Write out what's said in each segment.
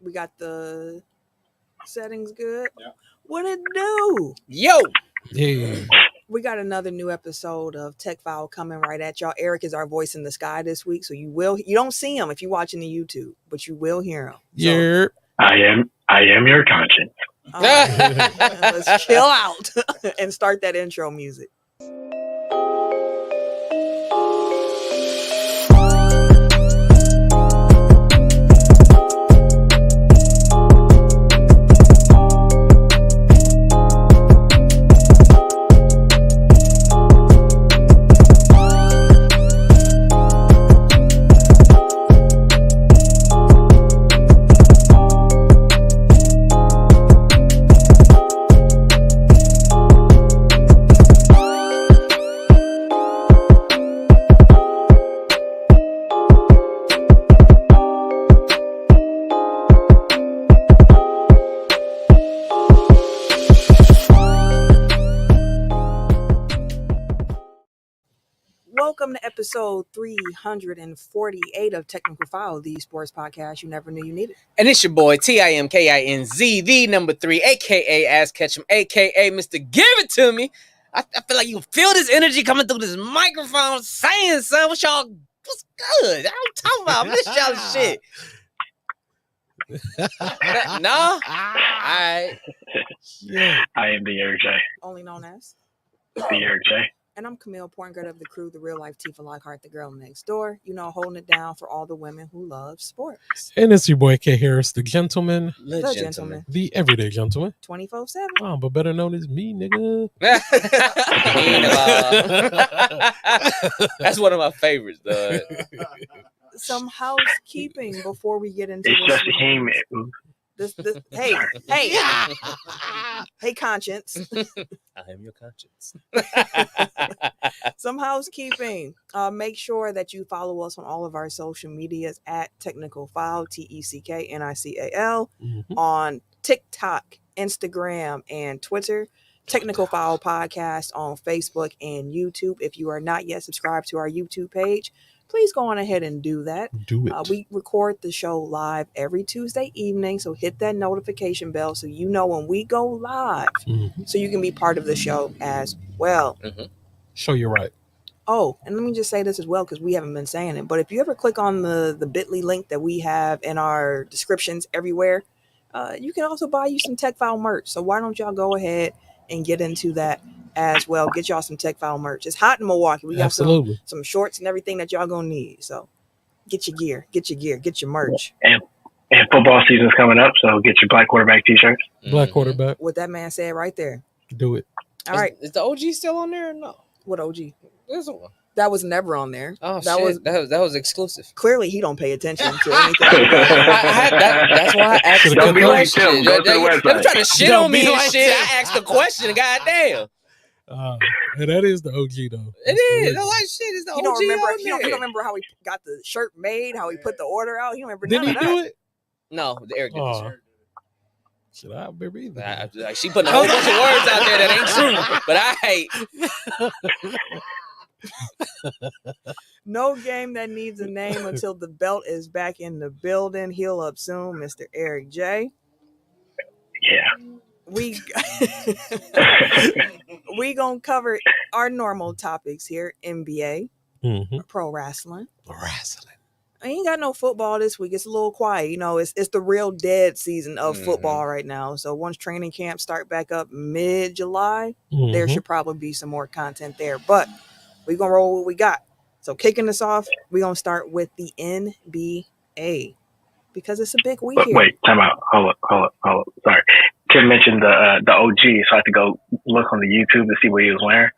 We got the settings good. Yeah. What it do? Yo. Yeah. We got another new episode of Tech File coming right at y'all. Eric is our voice in the sky this week, so you don't see him if you're watching the YouTube, but you will hear him. Yeah. I am your conscience. So, let's chill out and start that intro music. Welcome to episode 348 of Technical File, the sports podcast you never knew you needed. And it's your boy, TIMKINZ, the number 3, a.k.a. Ass Ketchum, a.k.a. Mr. Give It To Me. I feel like you feel this energy coming through this microphone saying something. What's good? I'm talking about. I miss y'all shit. No? All right. Yeah. I am the Eric J. Only known as. The Eric J. And I'm Camille, point guard of the crew, the real life Tifa Lockhart, the girl next door. You know, holding it down for all the women who love sports. And it's your boy K Harris, the gentleman, The gentleman. the everyday gentleman. 24/7. Oh, but better known as me, nigga. That's one of my favorites, dog. Some housekeeping before we get into It's this. just a game. Hey, conscience. I am your conscience. Some housekeeping. Make sure that you follow us on all of our social medias at Technical File, TECKNICAL, on TikTok, Instagram, and Twitter. Technical File Podcast on Facebook and YouTube. If you are not yet subscribed to our YouTube page, please go on ahead and do that. Do it. We record the show live every Tuesday evening, so hit that notification bell so you know when we go live, so you can be part of the show as well. Show you right. Oh, and let me just say this as well, because we haven't been saying it, but if you ever click on the bit.ly link that we have in our descriptions everywhere, you can also buy you some Tech File merch. So why don't y'all go ahead and get into that as well. Get y'all some Tech File merch. It's hot in Milwaukee. We got some shorts and everything that y'all gonna need. So get your gear, get your merch. And football season's coming up, so get your black quarterback t-shirts. Black quarterback. What that man said right there. Do it. All right. Is the OG still on there or no? What OG? There's one. That was never on there. Oh, that was exclusive. Clearly he don't pay attention to anything. That's why I asked the Don't be like question. them. Go to the They website. trying to shit Don't on me be and like shit. that. I asked the question. Goddamn. And that is the OG though. It is. I'm like, shit, it's the You OG don't remember? on You don't there. remember how he got the shirt made? How he put the order out? You don't remember? Did none he of do that. it? No, the Eric did the shirt. Should I remember either? Like, she putting a whole bunch of words out there that ain't true, but I hate. No game that needs a name until the belt is back in the building. Heal up soon, Mr. Eric J. Yeah. We gonna cover our normal topics here: NBA, pro wrestling. I ain't got no football this week. It's a little quiet. You know, it's the real dead season of football right now. So once training camp start back up mid-July, there should probably be some more content there. But we're going to roll what we got. So kicking us off, we're going to start with the NBA because it's a big week here. Wait, time out. Hold up. Sorry. Tim mentioned the OG, so I had to go look on the YouTube to see what he was wearing.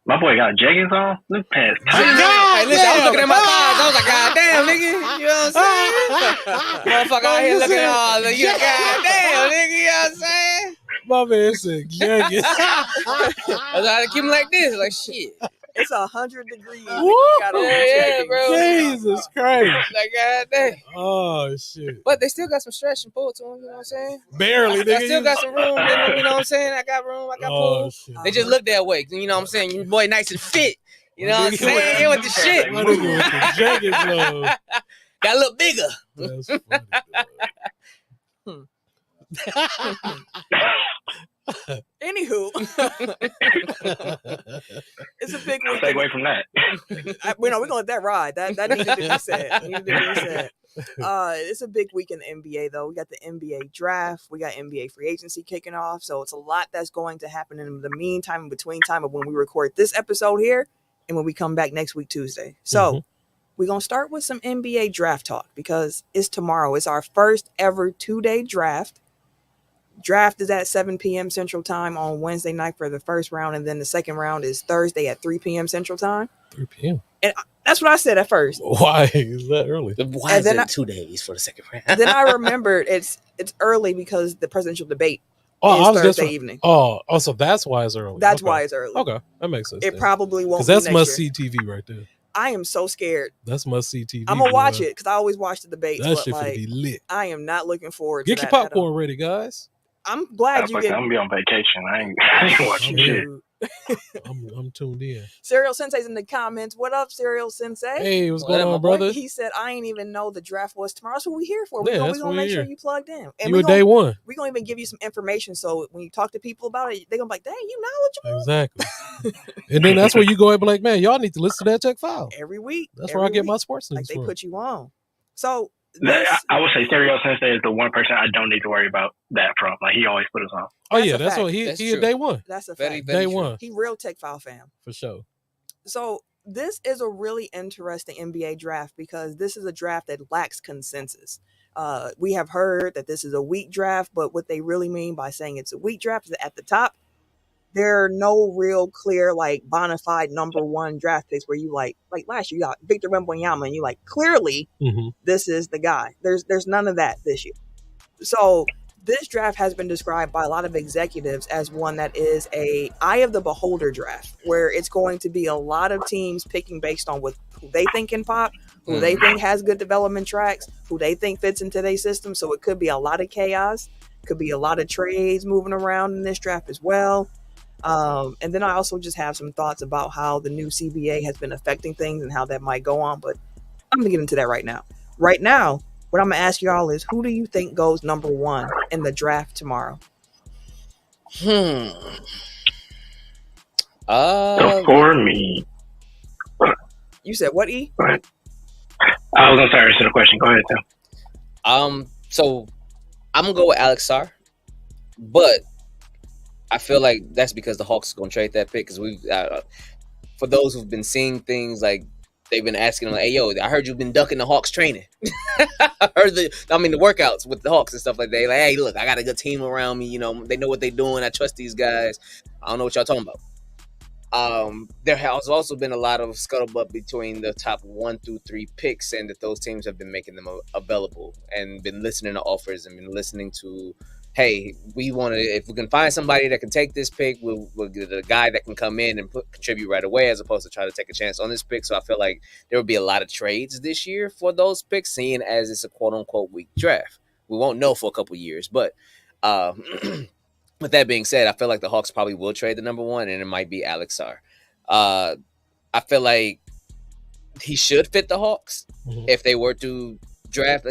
My boy got jeggings on. Look past. Hey, listen, I was looking at my thighs. I was like, God damn, nigga. You know what I'm saying? Motherfucker out here looking at all the, God damn, nigga. You know what I'm saying? My man said, jeggings. I was like, keep him like this. Like, shit. It's 100 degrees. Yeah, bro. Jesus Christ. Like, goddamn. Oh, shit. But they still got some stretch and pull to them, you know what I'm saying? Barely, I nigga. still got some room, you know what I'm saying? I got room, I got pull. Shit. They just look that way, you know what I'm saying? Your boy nice and fit. You know what I'm saying? With the shit. My nigga with the jacket, though. Got a little bigger. That's funny. Anywho, it's a big week. Stay away from that. We're gonna let that ride. That needed to be said. It's a big week in the NBA, though. We got the NBA draft. We got NBA free agency kicking off. So it's a lot that's going to happen in the meantime, in between time of when we record this episode here and when we come back next week, Tuesday. So we're going to start with some NBA draft talk because it's tomorrow. It's our first ever 2-day draft. Draft is at 7 p.m. Central Time on Wednesday night for the first round. And then the second round is Thursday at 3 p.m. Central Time. 3 p.m. And that's what I said at first. Why is that early? Why is it 2 days for the second round? Then I remembered it's early because the presidential debate is Thursday evening. So that's why it's early. That's why it's early. Okay, that makes sense. It probably won't. Because that's must see TV right there. I am so scared. That's must see TV. I'm gonna watch it because I always watch the debates. That shit finna be lit. I am not looking forward. Get to your that popcorn ready, guys. I'm glad you get. I'm gonna be on vacation. I ain't watching shit. I'm tuned in. Serial Sensei's in the comments. What up, Serial Sensei? Hey, what's going on, brother? He said, I ain't even know the draft was tomorrow. That's what we're here for. We're gonna make sure you plugged in. And you day one. We're gonna even give you some information so when you talk to people about it, they're gonna be like, dang, you knowledgeable. Exactly. And then that's where you go and be like, man, y'all need to listen to that Check File. Every week. That's where I get my sports news. Like they put you on. So I would say Stereo Sensei is the one person I don't need to worry about that from. Like he always put us on. Oh yeah, that's what he a day one. That's a fact. Day one. He real Tech File fam. For sure. So this is a really interesting NBA draft because this is a draft that lacks consensus. We have heard that this is a weak draft, but what they really mean by saying it's a weak draft is that at the top, there are no real clear, like, bona fide number one draft picks where you like last year, you got Victor Wembanyama and you like, clearly, this is the guy. There's none of that this year. So this draft has been described by a lot of executives as one that is a eye of the beholder draft, where it's going to be a lot of teams picking based on who they think can pop, who they think has good development tracks, who they think fits into their system. So it could be a lot of chaos, could be a lot of trades moving around in this draft as well. And then I also just have some thoughts about how the new CBA has been affecting things and how that might go on. But I'm going to get into that right now. Right now, what I'm going to ask y'all is, who do you think goes number one in the draft tomorrow? For me. You said what, E? I was going to answer the question. Go ahead, Tim. So I'm going to go with Alex Sarr. But I feel like that's because the Hawks are going to trade that pick. Because for those who've been seeing things, like they've been asking them, like, hey, yo, I heard you've been ducking the Hawks training. I heard the workouts with the Hawks and stuff like that. Like, hey, look, I got a good team around me. You know, they know what they're doing. I trust these guys. I don't know what y'all talking about. There has also been a lot of scuttlebutt between the top 1 through 3 picks, and that those teams have been making them available and been listening to offers and been listening to, hey, we want to, if we can find somebody that can take this pick, we'll get a guy that can come in and contribute right away, as opposed to try to take a chance on this pick. So I feel like there will be a lot of trades this year for those picks, seeing as it's a quote unquote weak draft. We won't know for a couple years, but with that being said, I feel like the Hawks probably will trade the number one, and it might be Alex Sarr. I feel like he should fit the Hawks if they were to draft.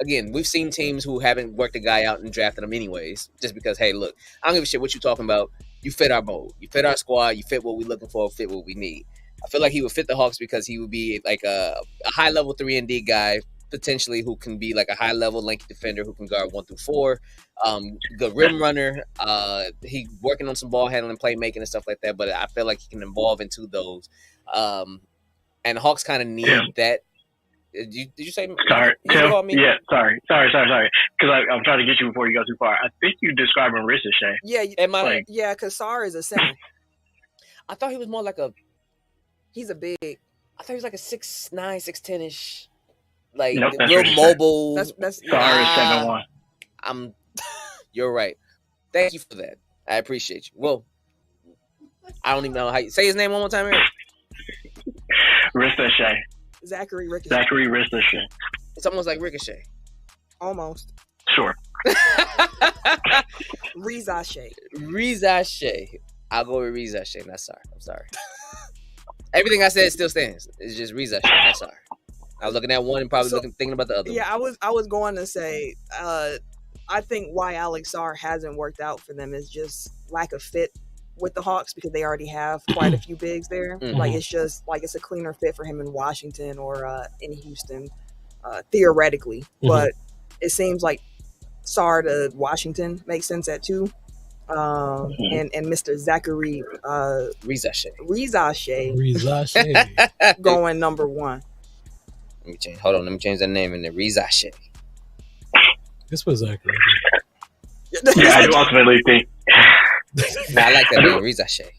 Again, we've seen teams who haven't worked a guy out and drafted him anyways, just because, hey, look, I don't give a shit what you're talking about. You fit our mold. You fit our squad. You fit what we're looking for, fit what we need. I feel like he would fit the Hawks because he would be like a high-level 3-and-D guy, potentially, who can be like a high-level lanky defender who can guard 1 through 4. Good rim runner. He working on some ball handling, playmaking, and stuff like that. But I feel like he can evolve into those. And the Hawks kind of need that. Did you say? Sorry. Yeah, sorry. Because I'm trying to get you before you go too far. I think you described him Ricochet. Yeah, because Sarr is a center. I thought he was more like a. He's a big. I thought he was like a 6'9", 6'10" like nope, real mobile. That's Sarr is 7'1". You're right. Thank you for that. I appreciate you. Well, I don't even know how you say his name one more time, Eric. Ricochet. Zachary Ricochet. Zachary Ricochet. It's almost like Ricochet. Almost. Sure. Ricochet. I'll go with Ricochet. Not sorry. I'm sorry. Everything I said still stands. It's just Ricochet. Not sorry. I was looking at one and probably thinking about the other. Yeah, one. I was going to say, I think why Alex Sarr hasn't worked out for them is just lack of fit with the Hawks because they already have quite a few bigs there. Mm-hmm. Like it's a cleaner fit for him in Washington or in Houston, theoretically. Mm-hmm. But it seems like Sarr to Washington makes sense at 2. And Mr. Zachary Rizache going number 1. Let me change that name in there. Rizache. This was Zachary. Yeah, I do ultimately think. Nah, I like that name, Rizache.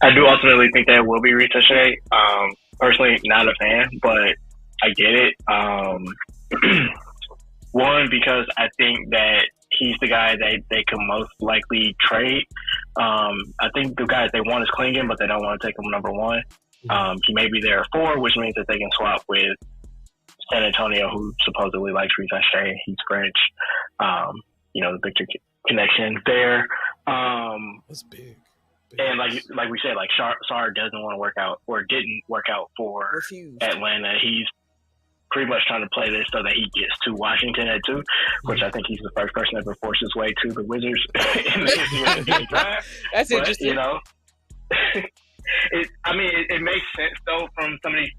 I do ultimately think that it will be Rizache. Personally, not a fan, but I get it. One, because I think that he's the guy that they could most likely trade. I think the guy they want is Klingon, but they don't want to take him number 1. He may be there at 4, which means that they can swap with San Antonio, who supposedly likes Rizache. He's French. The picture connection there. That's big. And like we said, like Sarr doesn't want to work out or didn't work out for Atlanta. He's pretty much trying to play this so that he gets to Washington at 2, which I think he's the first person ever forced his way to the Wizards in the history of the NBA draft. That's interesting. It makes sense though from somebody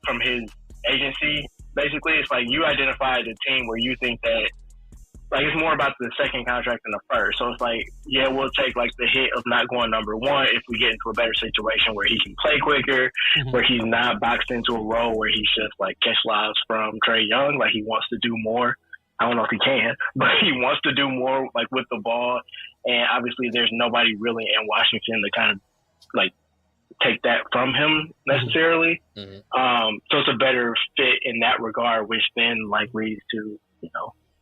from his agency. Basically, it's like you identified a team where you think that it's more about the second contract than the first. So it's like, yeah, we'll take the hit of not going number 1 if we get into a better situation where he can play quicker, where he's not boxed into a role where he's just catch lives from Trae Young. Like he wants to do more. I don't know if he can, but he wants to do more with the ball. And obviously there's nobody really in Washington to kind of take that from him necessarily. Mm-hmm. So it's a better fit in that regard, which then leads to,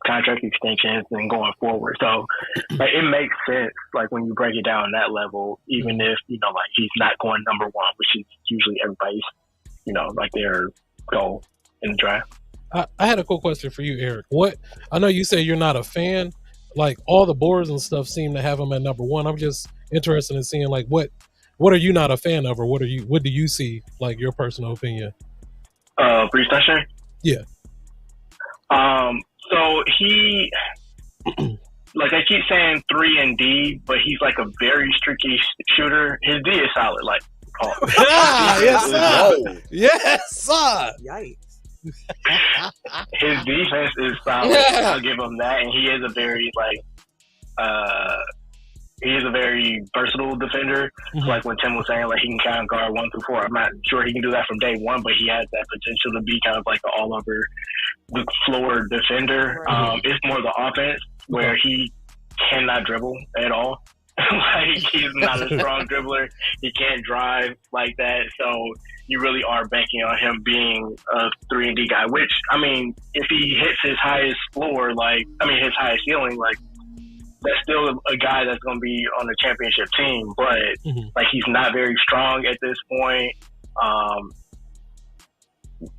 contract extensions and going forward. So it makes sense when you break it down on that level, even if he's not going number 1, which is usually everybody's their goal in the draft. I had a cool question for you, Eric. I know you say you're not a fan, all the boards and stuff seem to have him at number 1. I'm just interested in seeing what are you not a fan of, or what do you see your personal opinion? Rizache? Yeah. So he, I keep saying 3 and D, but he's a very streaky shooter. His D is solid. Yes, sir. Yes, sir. Yikes. His defense is solid. I'll give him that. And he is a very, versatile defender. Mm-hmm. When Tim was saying, he can kind of guard 1 through 4. I'm not sure he can do that from day 1, but he has that potential to be kind of an all over the floor defender. Right. It's more the offense where he cannot dribble at all. He's not a strong dribbler. He can't drive like that. So you really are banking on him being a 3 and D guy, which, if he hits his highest floor, his highest ceiling, that's still a guy that's going to be on the championship team, but he's not very strong at this point.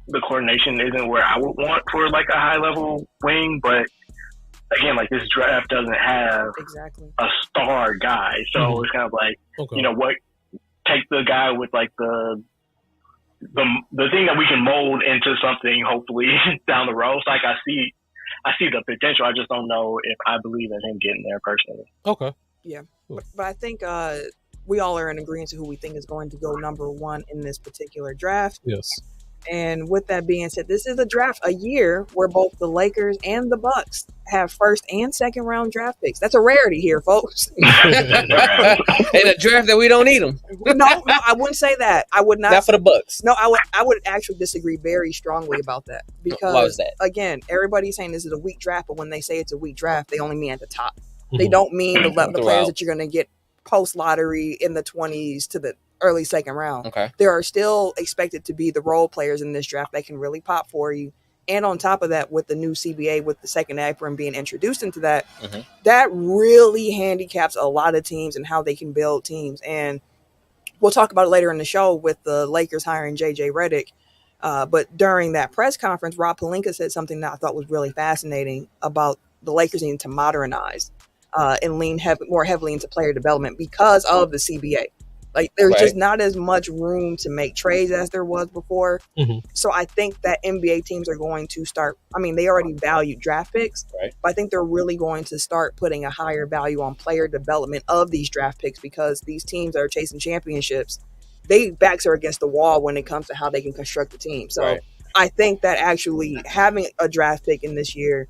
The coordination isn't where I would want for a high level wing, but again, this draft doesn't have a star guy, so it's kind of take the guy with the thing that we can mold into something hopefully down the road. So I see the potential. I just don't know if I believe in him getting there personally. Okay. Yeah. But I think we all are in agreement to who we think is going to go number 1 in this particular draft. Yes. And with that being said, this is a year where both the Lakers and the Bucks have first and second round draft picks. That's a rarity here, folks. In a draft that we don't need them. No, I wouldn't say that. I would not. Not for the Bucks. No, I would actually disagree very strongly about that. Because, why was that? Again, everybody's saying this is a weak draft, but when they say it's a weak draft, they only mean at the top. Mm-hmm. They don't mean the players that you're going to get post-lottery in the 20s to the early second round. Okay. There are still expected to be the role players in this draft that can really pop for you. And on top of that, with the new CBA, with the second apron being introduced into that, that really handicaps a lot of teams and how they can build teams. And we'll talk about it later in the show with the Lakers hiring JJ Redick. But during that press conference, Rob Pelinka said something that I thought was really fascinating about the Lakers needing to modernize and lean more heavily into player development because of the CBA. Like, there's just not as much room to make trades as there was before. So I think that NBA teams are going to start. I mean, they already valued draft picks, but I think they're really going to start putting a higher value on player development of these draft picks, because these teams that are chasing championships, they backs are against the wall when it comes to how they can construct a team. So I think that actually having a draft pick in this year,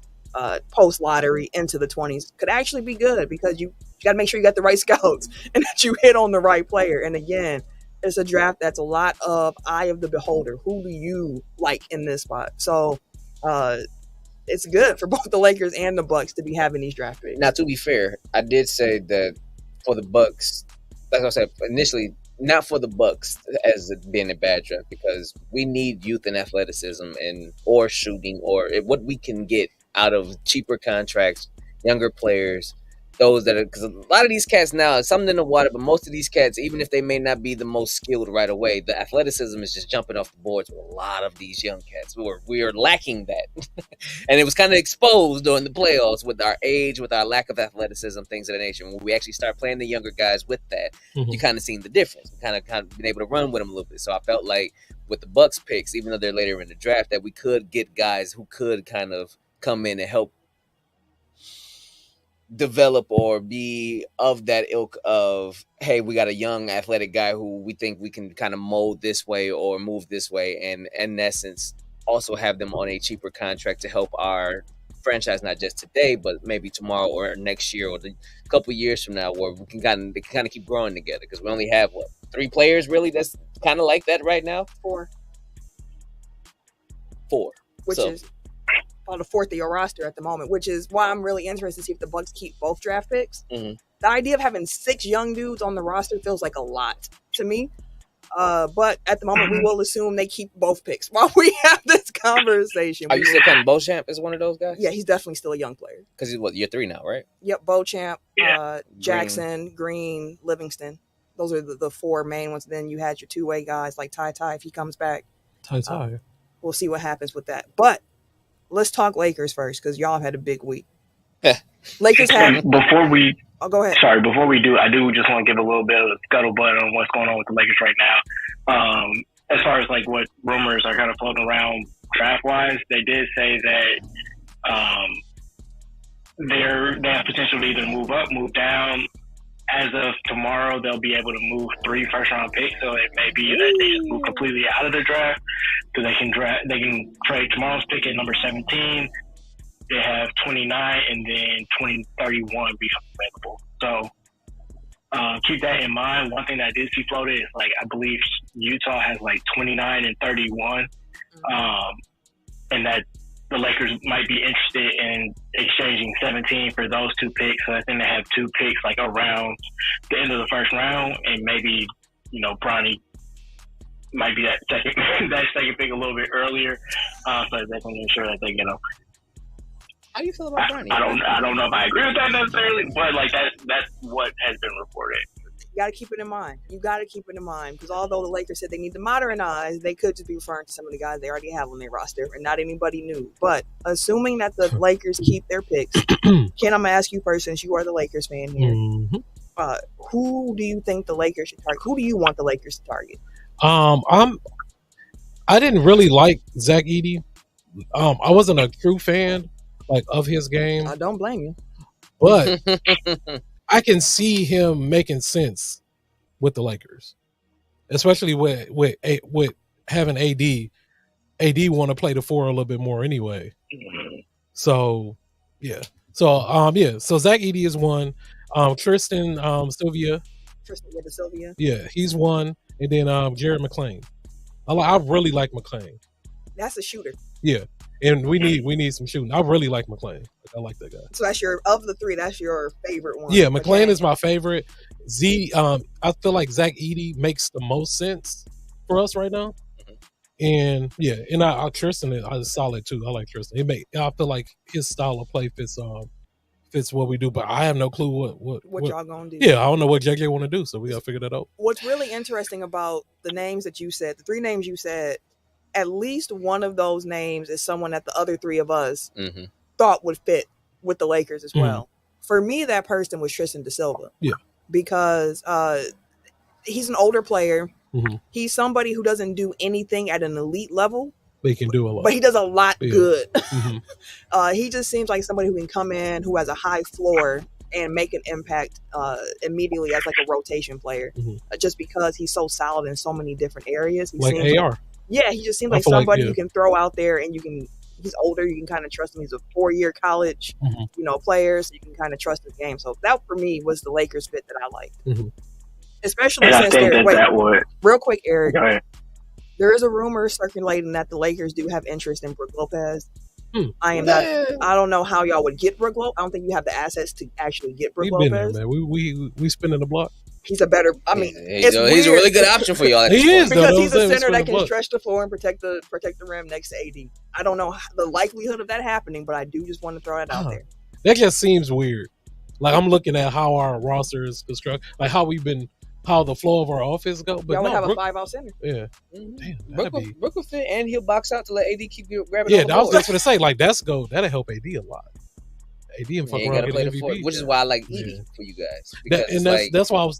post lottery into the 20s, could actually be good, because you got to make sure you got the right scouts and that you hit on the right player. And again, it's a draft that's a lot of eye of the beholder. Who do you like in this spot? So it's good for both the Lakers and the Bucks to be having these draft picks. Now, to be fair, I did say that for the Bucks, like I said initially, not for the Bucks as being a bad draft, because we need youth and athleticism or shooting or what we can get out of cheaper contracts, younger players. Those that are, because a lot of these cats now, something in the water, but most of these cats, even if they may not be the most skilled right away, the athleticism is just jumping off the boards with a lot of these young cats. We are lacking that. And it was kind of exposed during the playoffs with our age, with our lack of athleticism, things of that nature. When we actually start playing the younger guys with that, you kind of seen the difference. We kind of been able to run with them a little bit. So I felt like with the Bucks picks, even though they're later in the draft, that we could get guys who could kind of come in and help develop or be of that ilk of, hey, we got a young athletic guy who we think we can kind of mold this way or move this way, and in essence also have them on a cheaper contract to help our franchise, not just today but maybe tomorrow or next year or a couple years from now, where we can kind of keep growing together, because we only have 3 players really that's kind of like that right now. Four, which is on the 4th of your roster at the moment, which is why I'm really interested to see if the Bucks keep both draft picks. The idea of having 6 young dudes on the roster feels like a lot to me. But at the moment, we will assume they keep both picks while we have this conversation. Are you still counting Beauchamp as one of those guys? Yeah, he's definitely still a young player. Because he's year 3 now, right? Yep, Beauchamp, Jackson, Green, Livingston. Those are the 4 main ones. Then you had your 2-way guys like Ty if he comes back. Ty. We'll see what happens with that. But let's talk Lakers first, because y'all have had a big week. Lakers have... Before we... Oh, go ahead. Sorry, before we do, I do just want to give a little bit of scuttlebutt on what's going on with the Lakers right now. As far as like what rumors are kind of floating around draft-wise, they did say that they have potential to either move up, move down. As of tomorrow, they'll be able to move 3 first-round picks, so it may be that they just move completely out of the draft, so they can trade tomorrow's pick at number 17. They have 29, and then 2031 becomes available. So keep that in mind. One thing that I did see floated is, like, I believe Utah has like 29 and 31, and that the Lakers might be interested in exchanging 17 for those 2 picks. So I think they have 2 picks like around the end of the first round, and maybe, Bronny might be that second pick a little bit earlier, so they can ensure that they, How do you feel about Bronny? I don't know if I agree with that necessarily, but like that's what has been reported. You got to keep it in mind. Because although the Lakers said they need to modernize, they could just be referring to some of the guys they already have on their roster and not anybody new. But assuming that the Lakers keep their picks, Ken, I'm going to ask you first, since you are the Lakers fan here. Who do you think the Lakers should target? Who do you want the Lakers to target? I didn't really like Zach Edey. I wasn't a true fan of his game. I don't blame you. But I can see him making sense with the Lakers, especially with having AD. AD want to play the 4 a little bit more anyway. So yeah. So Zach Edey is one. Tristan Sylvia. Yeah, he's one. And then Jared McClain. I really like McClain. That's a shooter. Yeah. And we need some shooting. I really like McClain. I like that guy. So of the 3, that's your favorite one. Yeah, McClain is my favorite. I feel like Zach Edey makes the most sense for us right now. And yeah, and Tristan is solid too. I like Tristan. I feel like his style of play fits what we do, but I have no clue what y'all gonna do. Yeah, I don't know what JJ want to do, so we gotta figure that out. What's really interesting about the names that you said, the 3 names you said, at least one of those names is someone that the other 3 of us thought would fit with the Lakers as well. For me, that person was Tristan Da Silva. Yeah. Because he's an older player. Mm-hmm. He's somebody who doesn't do anything at an elite level. But he can do a lot. But he does a lot good. Mm-hmm. He just seems like somebody who can come in, who has a high floor and make an impact immediately as like a rotation player. Just because he's so solid in so many different areas. He like seems AR. Yeah, he just seems like somebody you can throw out there and you can. He's older. You can kind of trust him. He's a 4-year college, player, so you can kind of trust his game. So that for me was the Lakers fit that I liked, especially and since they're. Real quick, Eric. There is a rumor circulating that the Lakers do have interest in Brook Lopez. I am not. I don't know how y'all would get Brook Lopez. I don't think you have the assets to actually get Brook Lopez. Been there, man. We spinning the block. He's a better. I mean, he's a really good option for y'all. He is because he's a center that can stretch the floor and protect the rim next to AD. I don't know the likelihood of that happening, but I do just want to throw that out there. That just seems weird. Like I'm looking at how our roster is constructed, like how the flow of our offense go. But y'all would have a 5-out center. Yeah. Damn, Brook will fit, and he'll box out to let AD keep grabbing. Yeah, I was just going to say, like that'll help AD a lot. AD and fuck around get MVP, which is why I like Edie for you guys.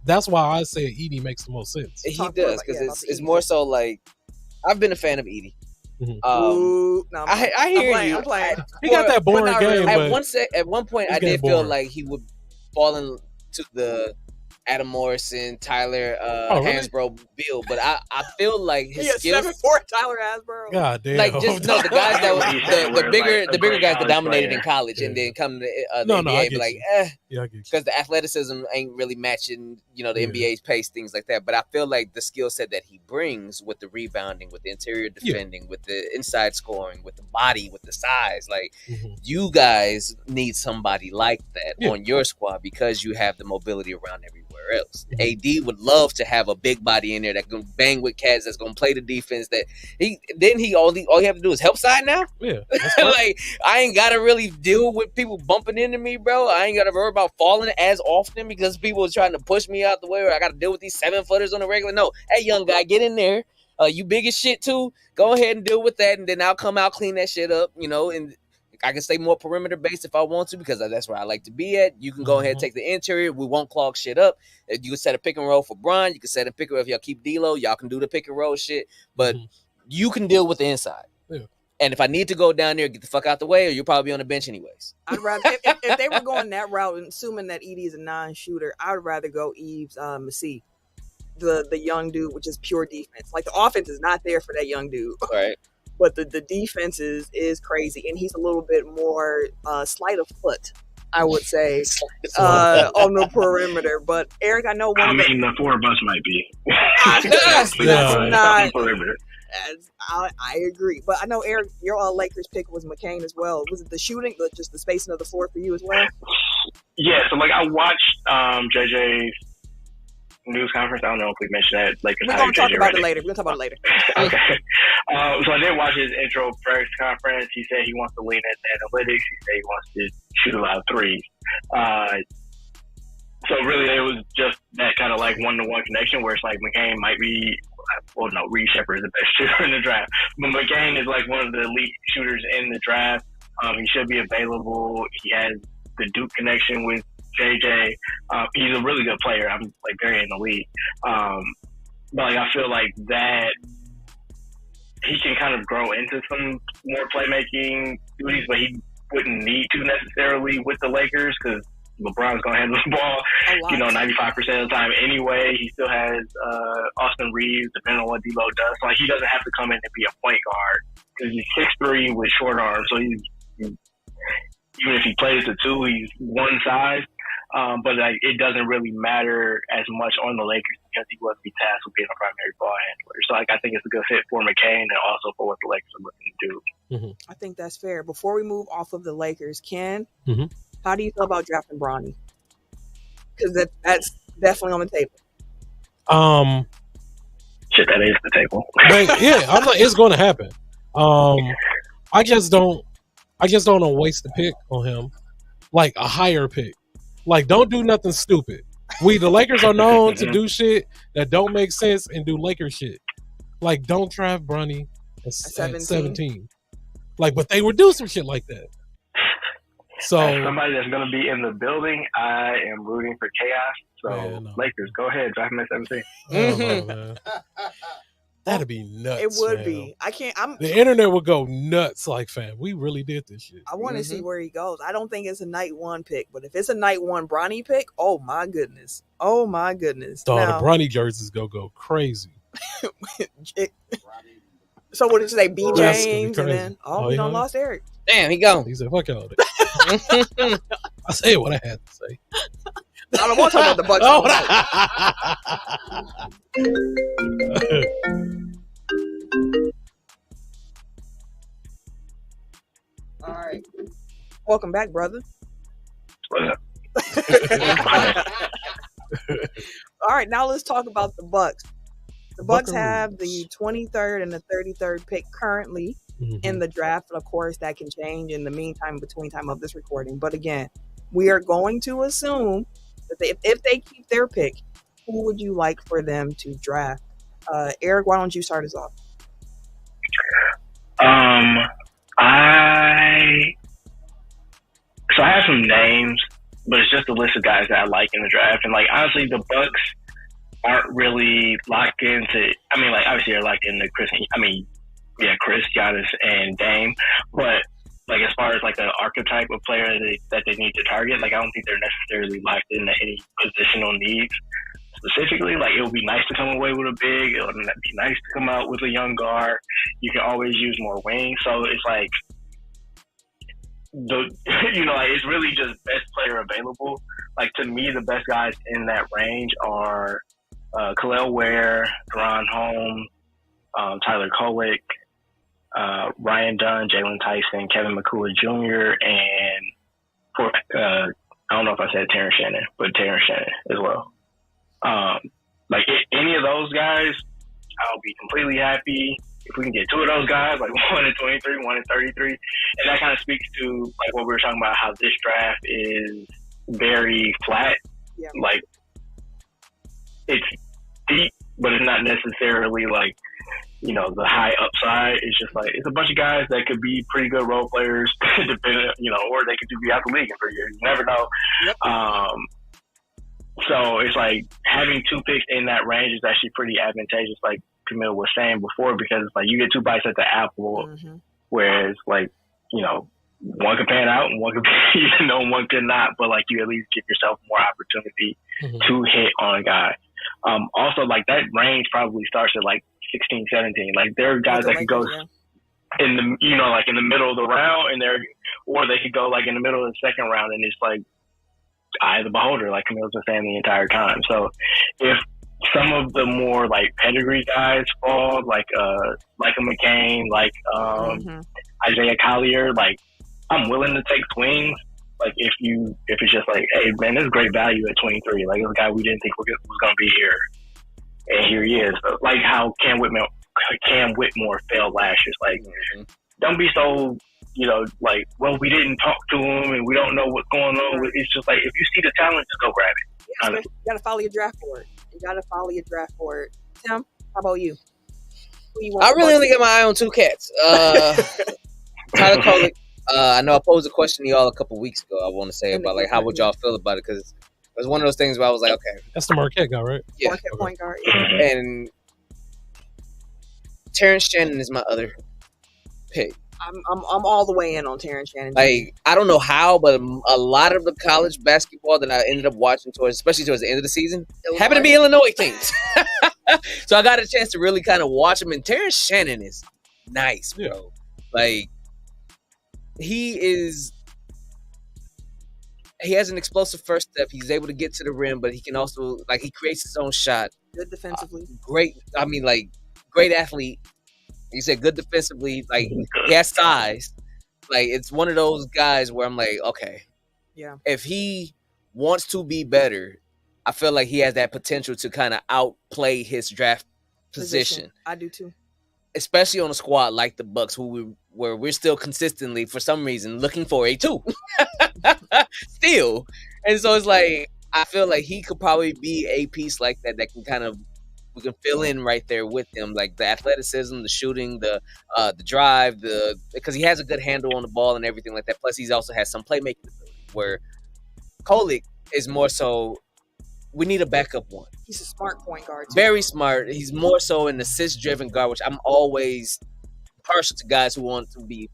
That's why I say Edie makes the most sense. He does because it's more so like I've been a fan of Edie. I hear you. I'm playing. He got that boring game. At one point, I did feel like he would fall into the Adam Morrison, Tyler Hansbrough build, but I feel like his skills. 7'4" Tyler Hansbrough. God damn. Like just the guys that was the bigger guys that dominated in college and then come to the NBA, be like, because the athleticism ain't really matching, the NBA's pace, things like that. But I feel like the skill set that he brings with the rebounding, with the interior defending, with the inside scoring, with the body, with the size, like you guys need somebody like that on your squad because you have the mobility around everywhere else. AD would love to have a big body in there that can bang with cats, that's gonna play the defense. That all you have to do is help side now. Yeah, like I ain't gotta really deal with people bumping into me, bro. I ain't gotta worry about falling as often because people are trying to push me out the way, or I gotta deal with these 7-footers on the regular. No, hey young guy, get in there. You big as shit too. Go ahead and deal with that, and then I'll come out clean that shit up. And I can stay more perimeter based if I want to because that's where I like to be at. You can go ahead and take the interior. We won't clog shit up. You can set a pick and roll for Bron. You can set a pick and roll if y'all keep D'Lo. Y'all can do the pick and roll shit, but you can deal with the inside. Yeah. And if I need to go down there, get the fuck out the way, or you'll probably be on the bench anyways. I'd rather if they were going that route, and assuming that Edie is a non-shooter, I would rather go Yves Messi, the young dude, which is pure defense. Like the offense is not there for that young dude. Right. But the defense is crazy, and he's a little bit more sleight of foot, I would say, on the perimeter. But Eric, I know the 4 of us might be. That's not perimeter. I agree, but I know Eric, your Lakers pick was McCain as well. Was it the shooting, just the spacing of the floor for you as well? Yeah, so I watched JJ's news conference. I don't know if we mentioned that. We're going to talk about it later. Okay. So I did watch his intro press conference. He said he wants to lean into analytics. He said he wants to shoot a lot of threes. So really, it was just that kind of one-to-one connection where it's McCain might be, Reed Shepherd is the best shooter in the draft, but McCain is one of the elite shooters in the draft. He should be available. He has the Duke connection with JJ. He's a really good player. I'm very in the league. But I feel like that he can kind of grow into some more playmaking duties, but he wouldn't need to necessarily with the Lakers because LeBron's going to handle the ball, 95% of the time anyway. He still has Austin Reeves, depending on what D'Lo does. He doesn't have to come in and be a point guard because he's 6'3" with short arms. So he's even if he plays the 2, he's one size. But it doesn't really matter as much on the Lakers because he wasn't be tasked with being a primary ball handler. So I think it's a good fit for McCain and also for what the Lakers are looking to do. I think that's fair. Before we move off of the Lakers, Ken, how do you feel about drafting Bronny? Because that's definitely on the table. Shit, that is the table. But yeah, I'm like, it's going to happen. I just don't want to waste the pick on him, a higher pick. Don't do nothing stupid. The Lakers are known to do shit that don't make sense and do Lakers shit. Don't draft Bronny at 17. But they would do some shit like that. So as somebody that's going to be in the building, I am rooting for chaos. So Man, no. Lakers, go ahead, draft him at 17. oh, no, man. That'd be nuts. It would fam. be. I can't. The internet would go nuts. Like, fam, we really did this shit. I want to see where he goes. I don't think it's a night one pick, but if it's a night one Bronny pick, oh my goodness. Oh my goodness. Dog, Now, the Bronny jerseys go crazy. so what did you say? B That's gonna be James and crazy. then Oh, we yeah. done lost Eric. Damn, he gone. He said, "Fuck y'all." I said what I had to say. I don't want to talk about the Bucks. All right. Welcome back, brother. All right, now let's talk about the Bucks. The Bucks have the 23rd and the 33rd pick currently in the draft. Of course, that can change in the meantime, between time of this recording. But again, we are going to assume that if they keep their pick, who would you like for them to draft? Eric, why don't you start us off? I have some names, but it's just a list of guys that I like in the draft. And like honestly, the Bucks aren't really locked into. I mean, like obviously they're locked into Chris, Giannis, and Dame. But like as far as like an archetype of player that they need to target, like I don't think they're necessarily locked into any positional needs specifically. Like it would be nice to come away with a big. It would be nice to come out with a young guard. You can always use more wings. So it's like it's really just best player available. Like to me, the best guys in that range are Khalil Ware, Deron Holmes, Tyler Kolek, Ryan Dunn, Jalen Tyson, Kevin McCullough Jr., and I don't know if I said Terrence Shannon, but Terrence Shannon as well. Like any of those guys, I'll be completely happy if we can get two of those guys, like one in 23, one in 33. And that kind of speaks to like what we were talking about, how this draft is very flat. Yeah. Like it's deep, but it's not necessarily like, the high upside. It's just like, it's a bunch of guys that could be pretty good role players, depending, or they could be out the league in 3 years. You never know. Yep. So it's like having two picks in that range is actually pretty advantageous, like Camille was saying before, because it's like you get two bites at the apple, whereas like, one could pan out and one could be, one could not, but like you at least give yourself more opportunity to hit on a guy. Also like that range probably starts at like 16, 17. Like there are guys that can go in the, like in the middle of the round or they could go like in the middle of the second round, and it's like eye of the beholder, like Camille's been saying the entire time. So if some of the more like pedigree guys fall, like a McCain, like Isaiah Collier, like I'm willing to take swings. Like if it's just like, hey man, there's great value at 23. Like this guy we didn't think was going to be here, and here he is. So, like how Cam Whitmore failed last year. Like don't be so. Like, well, we didn't talk to him and we don't know what's going on. It's just like, if you see the talent, just go grab it. Yeah, you got to follow your draft board. Tim, how about you? I really only got my eye on two cats. Tyler Kolek. I know I posed a question to y'all a couple weeks ago. I want to say about like, how would y'all feel about it? Because it was one of those things where I was like, okay. That's the Marquette guy, right? Yeah. Marquette point guard. And Terrence Shannon is my other pick. I'm all the way in on Terrence Shannon. Like I don't know how, but a lot of the college basketball that I ended up watching especially towards the end of the season, happened to be Illinois teams. So I got a chance to really kind of watch them. And Terrence Shannon is nice, bro. Like he has an explosive first step. He's able to get to the rim, but he can also he creates his own shot. Good defensively. Great athlete. You said good defensively, like he has size. Like it's one of those guys where I'm like, okay, yeah. If he wants to be better, I feel like he has that potential to kind of outplay his draft position. I do too. Especially on a squad like the Bucks, where we're still consistently, for some reason, looking for a 2. Still. And so it's like, I feel like he could probably be a piece like that can kind of fill in right there with him, like the athleticism, the shooting, the drive, because he has a good handle on the ball and everything like that. Plus, he also has some playmaking ability. Where Kolek is more so, we need a backup one. He's a smart point guard too. Very smart. He's more so an assist-driven guard, which I'm always partial to guys who want to be,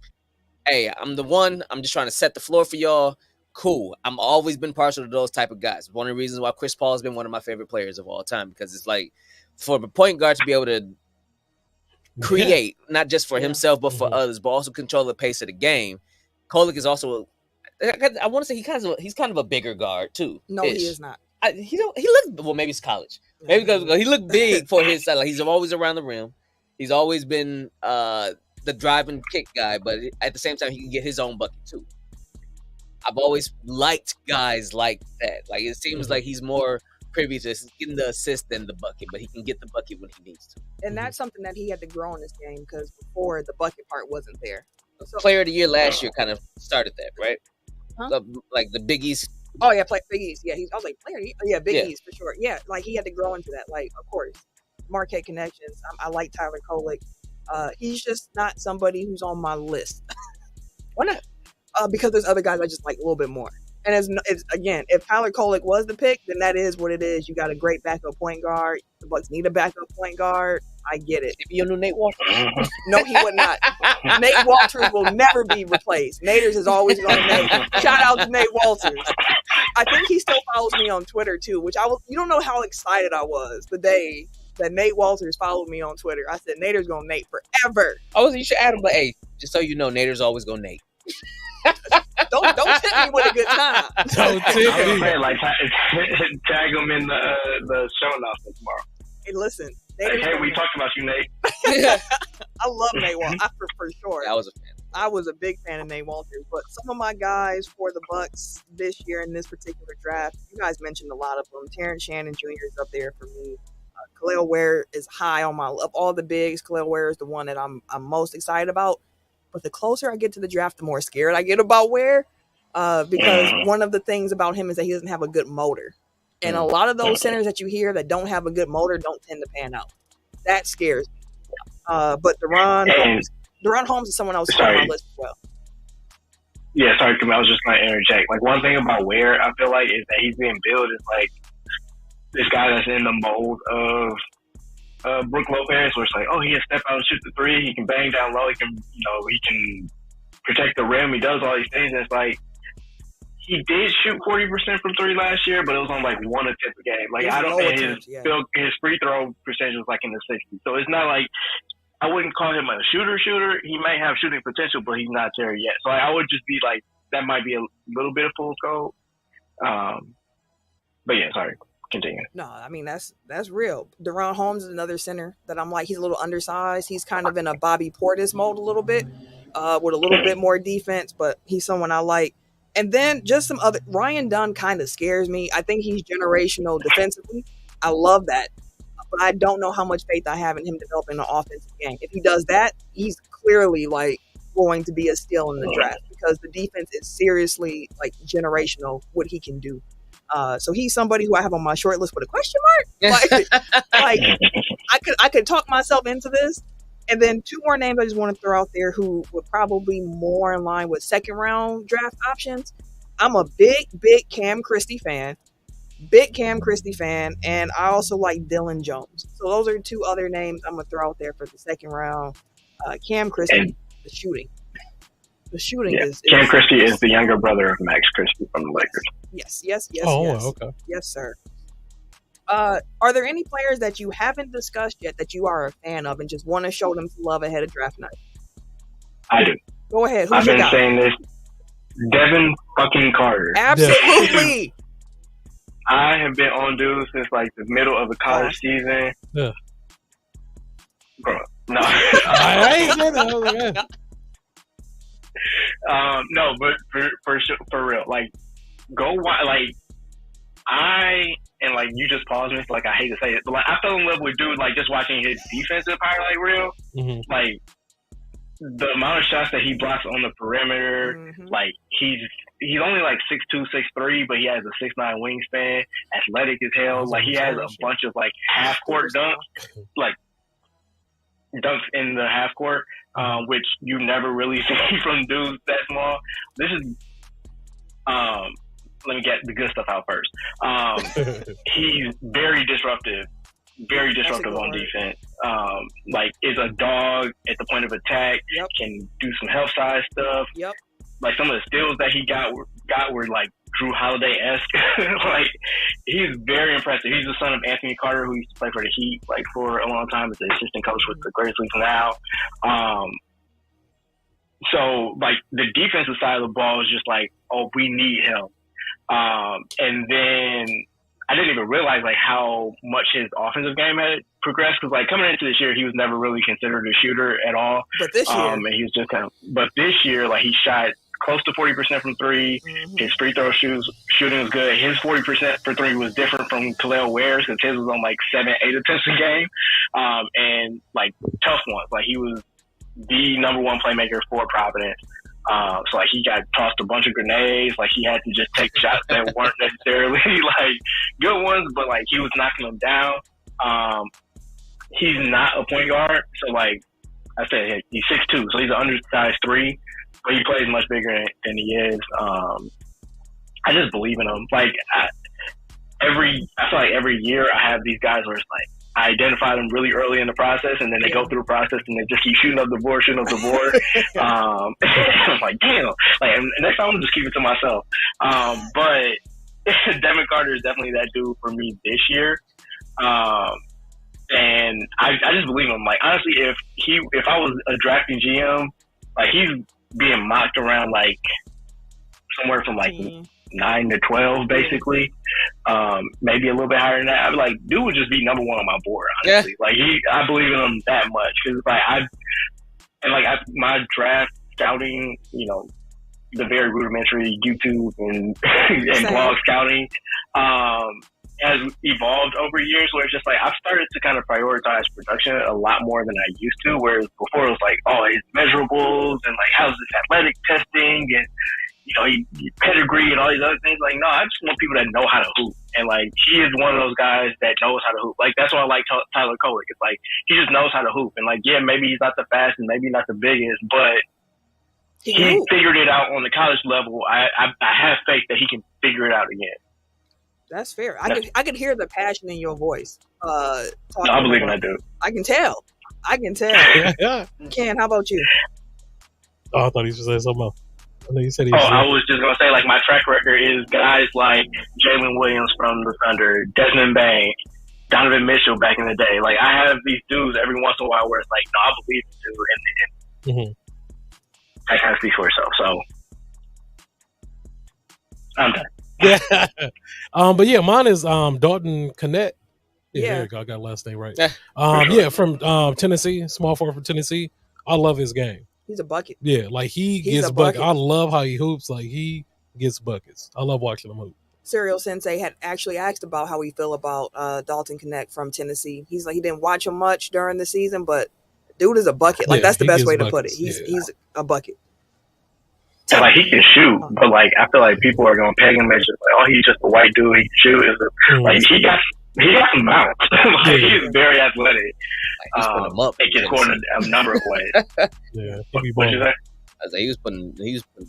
hey, I'm the one. I'm just trying to set the floor for y'all. Cool. I'm always been partial to those type of guys. One of the reasons why Chris Paul has been one of my favorite players of all time, because it's like for the point guard to be able to create, not just for himself but for others, but also control the pace of the game. Kolek is also, I want to say he's kind of a bigger guard too. No, he is not. He looked, well, maybe it's college. Maybe because he looked big for his size. Like, he's always around the rim. He's always been the drive and kick guy, but at the same time, he can get his own bucket too. I've always liked guys like that. Like, it seems like he's more privy to getting the assist than the bucket, but he can get the bucket when he needs to. And that's something that he had to grow in this game, because before, the bucket part wasn't there. So, Player of the Year last year kind of started that, right? Huh? Like the Big East. Oh yeah, Big East. Yeah, I was like, Player. Yeah, Big East for sure. Yeah, like he had to grow into that. Like, of course, Marquette connections. I like Tyler Kolek. He's just not somebody who's on my list. Why not? Because there's other guys I just like a little bit more. And it's again, if Tyler Kolek was the pick, then that is what it is. You got a great backup point guard. The Bucks need a backup point guard. I get it. If you knew Nate Walters. No, he would not. Nate Walters will never be replaced. Naders is always going to Nate. Shout out to Nate Walters. I think he still follows me on Twitter too, which you don't know how excited I was the day that Nate Walters followed me on Twitter. I said, Nader's going to Nate forever. Oh, you should add him, but hey, just so you know, Nader's always going to Nate. Don't tip me with a good time. Don't tip me. Like, tag him in the show announcement tomorrow. Hey, listen. Hey, we talked about you, Nate. I love Nate Walters for sure. I was a fan. I was a big fan of Nate Walters, but some of my guys for the Bucks this year in this particular draft, you guys mentioned a lot of them. Terrence Shannon Jr. is up there for me. Khalil Ware is high on my of all the bigs. Khalil Ware is the one that I'm most excited about. But the closer I get to the draft, the more scared I get about Ware, because one of the things about him is that he doesn't have a good motor. And a lot of those centers that you hear that don't have a good motor don't tend to pan out. That scares me. But Deron Holmes is someone else on my list as well. Yeah, sorry, Camille, I was just going to interject. Like, one thing about Ware, I feel like, is that he's being billed as like this guy that's in the mold of Brook Lopez, where it's like, oh, he can step out and shoot the three, he can bang down low, he can protect the rim, he does all these things, and it's like, he did shoot 40% from three last year, but it was on like 1 attempt a game. Like, his free throw percentage was like in the 60s. So it's not like, I wouldn't call him a shooter. He might have shooting potential, but he's not there yet. So I would just be like, that might be a little bit of full scope. But yeah, sorry. Continue. No, I mean, that's real. Deron Holmes is another center that I'm like, he's a little undersized. He's kind of in a Bobby Portis mode a little bit, with a little bit more defense, but he's someone I like. And then just some other, Ryan Dunn kind of scares me. I think he's generational defensively. I love that. But I don't know how much faith I have in him developing an offensive game. If he does that, he's clearly like going to be a steal in the draft, because the defense is seriously like generational, what he can do. So he's somebody who I have on my short list with a question mark. Like I could talk myself into this. And then 2 more names I just want to throw out there who would probably more in line with second round draft options. I'm a big Cam Christie fan. And I also like Dylan Jones. So those are 2 other names I'm going to throw out there for the second round. Cam Christie, the shooting. The shooting is Cam Christie is the younger brother of Max Christie from the Lakers. Yes. Okay. Yes, sir. Are there any players that you haven't discussed yet that you are a fan of and just want to show them some love ahead of draft night? I do. Go ahead. I've been saying this. Devin fucking Carter. Absolutely. I have been on dude since like the middle of the college season. Yeah. Bro, no. No, but for real, like, go watch, like, and like, you just paused me, so like, I hate to say it, but like, I fell in love with dude, like, just watching his defensive highlight reel. Like, the amount of shots that he blocks on the perimeter, like he's only like 6'2", 6'3", but he has a 6'9" wingspan, athletic as hell. Like he has a bunch of like half court dunks, like dunks in the half court, which you never really see from dudes that small. This is let me get the good stuff out first. He's very disruptive on defense. Like is a dog at the point of attack. Can do some help side stuff. Like some of the steals that he got were like Drew Holiday-esque. Like he's very impressive. He's the son of Anthony Carter, who used to play for the Heat like for a long time as the assistant coach with the Grizzlies now. So like the defensive side of the ball is just like, oh, we need him. And then I didn't even realize like how much his offensive game had progressed, because like coming into this year, he was never really considered a shooter at all. But this year, and he was just but this year, like he shot close to 40% from three. His free throw shooting was good. His 40% for three was different from Khalil Ware's, because his was on like 7-8 attempts a game, and like tough ones. Like he was the number one playmaker for Providence. So like he got tossed a bunch of grenades. Like he had to just take shots that weren't necessarily like good ones, but like he was knocking them down. He's not a point guard, so like I said, he's 6'2", so he's an undersized 3, but he plays much bigger than he is. I just believe in him. Like I feel like every year I have these guys where it's like I identify them really early in the process, and then they go through the process and they just keep shooting up the board. I'm like, damn. Like, and next time I'm just keep it to myself. But Devin Carter is definitely that dude for me this year. And I just believe him. Like, honestly, if I was a drafting GM, like he's being mocked around like somewhere from like 9 to 12, basically. Maybe a little bit higher than that. I'd be like, dude would just be number one on my board, honestly. Like I believe in him that much, because like my draft scouting, you know, the very rudimentary YouTube and blog scouting, has evolved over years, where it's just like I've started to kind of prioritize production a lot more than I used to. Whereas before it was like, oh, his measurables and like how's this athletic testing and you know, pedigree and all these other things. Like, no, I just want people that know how to hoop. And, like, he is one of those guys that knows how to hoop. Like, that's why I like Tyler Kolek. It's like, he just knows how to hoop. And, like, yeah, maybe he's not the fastest, maybe not the biggest, but he figured it out on the college level. I have faith that he can figure it out again. That's fair. I could hear the passion in your voice. I believe in that dude. I can tell. Ken, how about you? Oh, I thought he was saying something else. I know you said I was just going to say, like, my track record is guys like Jalen Williams from the Thunder, Desmond Bain, Donovan Mitchell back in the day. Like, I have these dudes every once in a while where it's like, no, I believe in you, and that kind of speaks for itself. So, I'm done. Yeah. But yeah, mine is Dalton Connect. Yeah, there you go. I got last name right. Yeah, from Tennessee, small forward from Tennessee. I love his game. He's a bucket. Yeah, like he gets buckets. I love how he hoops. Like he gets buckets. I love watching him hoop. Serial Sensei had actually asked about how he feel about Dalton Connect from Tennessee. He's like, he didn't watch him much during the season, but dude is a bucket. Like that's the best way to put it. He's a bucket. And like he can shoot, but like I feel like people are gonna peg him as just like, oh, he's just a white dude. He can shoot. Like he got some bounce. Like he's very athletic. Like, he's putting him up. He can score in a number of ways. Yeah, what you say? I was like, he was putting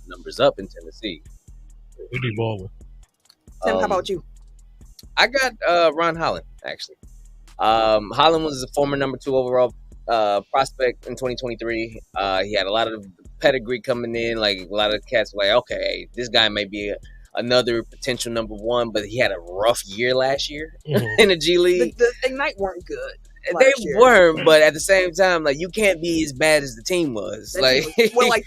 numbers up in Tennessee. He'd be balling. Tim, how about you? I got Ron Holland, actually. Holland was a former number 2 overall prospect in 2023. He had a lot of pedigree coming in. Like a lot of cats were like, okay, this guy may be another potential number 1, but he had a rough year last year in the G League. The Ignite weren't good. They weren't, but at the same time, like you can't be as bad as the team was. Like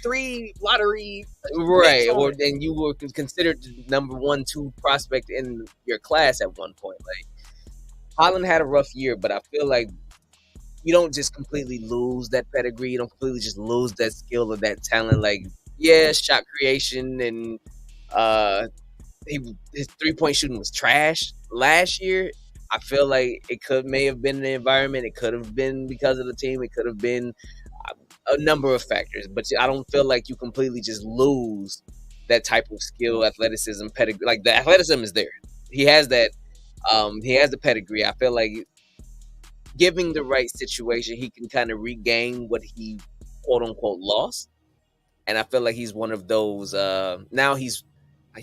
3 lottery, right? Or then you were considered the number 1, 2 prospect in your class at one point. Like Holland had a rough year, but I feel like you don't just completely lose that pedigree. You don't completely just lose that skill or that talent. Like shot creation and his 3-point shooting was trash last year. I feel like it may have been the environment. It could have been because of the team. It could have been a number of factors, but I don't feel like you completely just lose that type of skill, athleticism, pedigree. Like the athleticism is there. He has that. He has the pedigree. I feel like giving the right situation, he can kind of regain what he quote unquote lost. And I feel like he's one of those. Now he's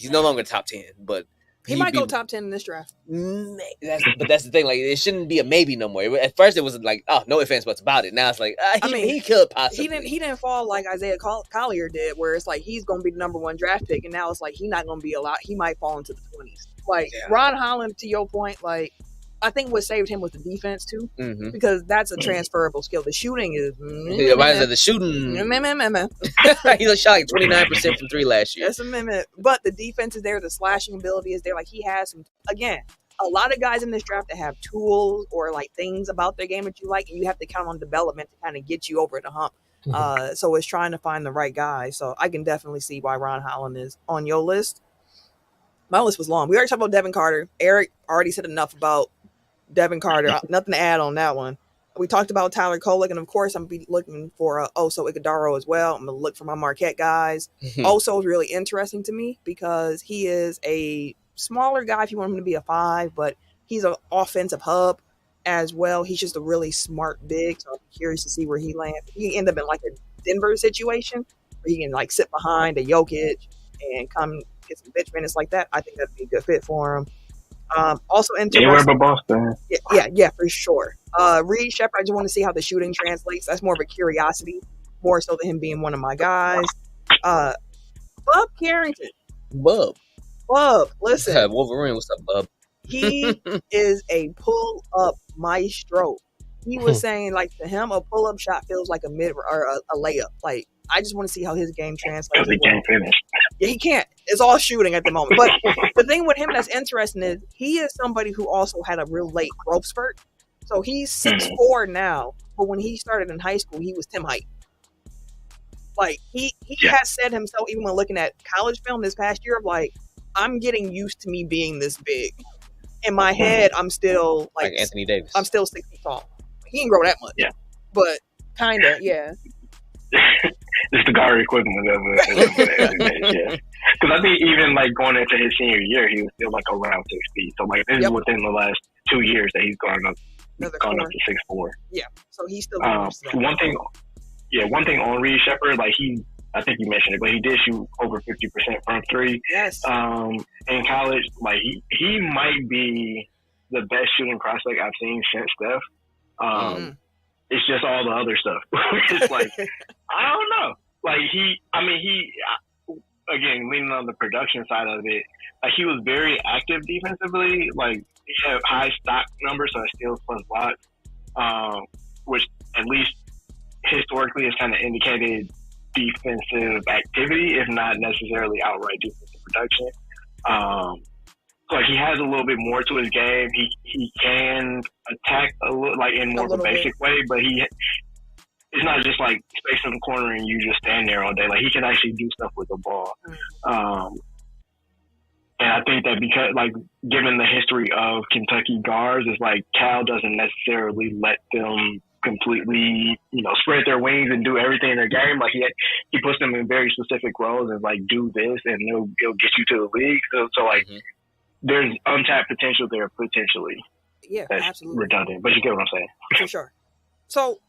no longer top 10, but he might go top 10 in this draft. But that's the thing. Like, it shouldn't be a maybe no more. At first, it was like, oh, no offense, but about it. Now it's like, he could possibly. He didn't fall like Isaiah Collier did, where it's like he's going to be the number 1 draft pick, and now it's like he's not going to be a lot. He might fall into the 20s. Like Ron Holland, to your point, like I think what saved him was the defense too, because that's a transferable skill. The shooting is the shooting. He shot like 29% from 3 last year. That's but the defense is there. The slashing ability is there. Like he has some. Again, a lot of guys in this draft that have tools or like things about their game that you like, and you have to count on development to kind of get you over the hump. So it's trying to find the right guy. So I can definitely see why Ron Holland is on your list. My list was long. We already talked about Devin Carter. Eric already said enough about Devin Carter. Nothing to add on that one. We talked about Tyler Kolek, and of course, I'm going to be looking for Oso Ighodaro as well. I'm going to look for my Marquette guys. Oso is really interesting to me because he is a smaller guy if you want him to be a 5, but he's an offensive hub as well. He's just a really smart big, so I'm curious to see where he lands. He can end up in like a Denver situation where he can like sit behind a Jokic and come get some bench minutes like that. I think that'd be a good fit for him. Also interesting. Anywhere but Boston. Yeah, for sure. Reed Shepard, I just want to see how the shooting translates. That's more of a curiosity, more so than him being one of my guys. Bub Carrington. Bub, listen. Wolverine, what's up, Bub? He is a pull-up maestro. He was saying, like, to him, a pull-up shot feels like a mid or a layup. Like, I just want to see how his game translates. Because he can't finish. Yeah, he can't. It's all shooting at the moment. But the thing with him that's interesting is he is somebody who also had a real late growth spurt. So he's 6'4" now, but when he started in high school, he was Tim height. Like, he has said himself, even when looking at college film this past year, of like, I'm getting used to me being this big. In my head, I'm still like Anthony Davis. I'm still 6 feet tall. He didn't grow that much. Yeah. But kind of, yeah. It's the guard equivalent of it. Yeah. Because I think even like going into his senior year, he was still like around 6 feet. So like this is within the last 2 years that he's gone up to 6'4". Yeah. So he's still one thing on Reed Shepard, like I think you mentioned it, but he did shoot over 50% from 3. Yes. In college, like he might be the best shooting prospect I've seen since Steph. It's just all the other stuff. It's like, I don't know. Like again, leaning on the production side of it, like he was very active defensively. Like he had high stock numbers, so steals plus blocks, which at least historically has kind of indicated defensive activity, if not necessarily outright defensive production. Like he has a little bit more to his game. He can attack a little, like in more of a basic way, but it's not just like space in the corner and you just stand there all day. Like he can actually do stuff with the ball. And I think that because like given the history of Kentucky guards, it's like Cal doesn't necessarily let them completely, spread their wings and do everything in their game. Like he puts them in very specific roles and like do this and it'll get you to the league. So like there's untapped potential there potentially. Yeah, that's absolutely redundant, but you get what I'm saying. For sure. So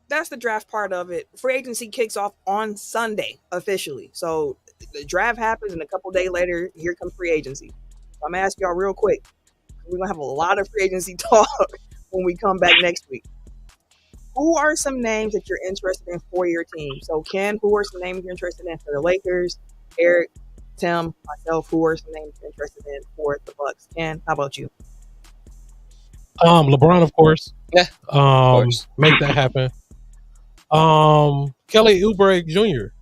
that's the draft part of it. Free agency kicks off on Sunday officially. So the draft happens and a couple days later, here comes free agency. So I'm gonna ask y'all real quick. We're gonna have a lot of free agency talk when we come back next week. Who are some names that you're interested in for your team? So Ken, who are some names you're interested in for the Lakers? Eric, Tim, myself, who are some names you're interested in for the Bucks? Ken, how about you? LeBron, of course. Yeah. Of course. Make that happen. Kelly Oubre Jr.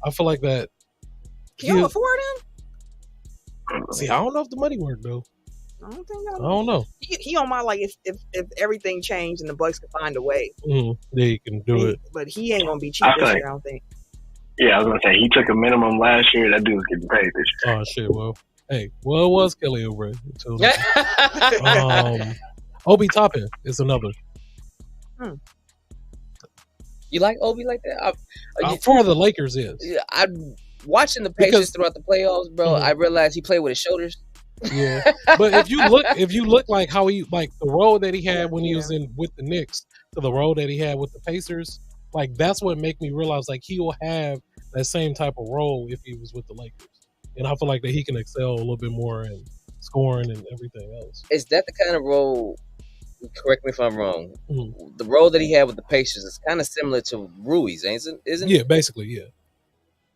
I feel like that. Can you afford him? See, I don't know if the money worked though. I don't know. He on my if everything changed and the Bucks could find a way. They can do it. But he ain't gonna be cheap this year, I don't think. Yeah, I was gonna say he took a minimum last year. That dude's getting paid this year. Oh shit! Well, it was Kelly Oubre. Obi Toppin is another. You like Obi like that? For the Lakers, is. Yeah, I'm watching the Pacers throughout the playoffs, bro. I realized he played with his shoulders. Yeah, but if you look like how he like the role that he had when he was in with the Knicks to the role that he had with the Pacers, like that's what make me realize like he will have that same type of role if he was with the Lakers, and I feel like that he can excel a little bit more in scoring and everything else. Is that the kind of role? Correct me if I'm wrong. The role that he had with the Pacers is kind of similar to Rui's, isn't it? Yeah, basically, yeah.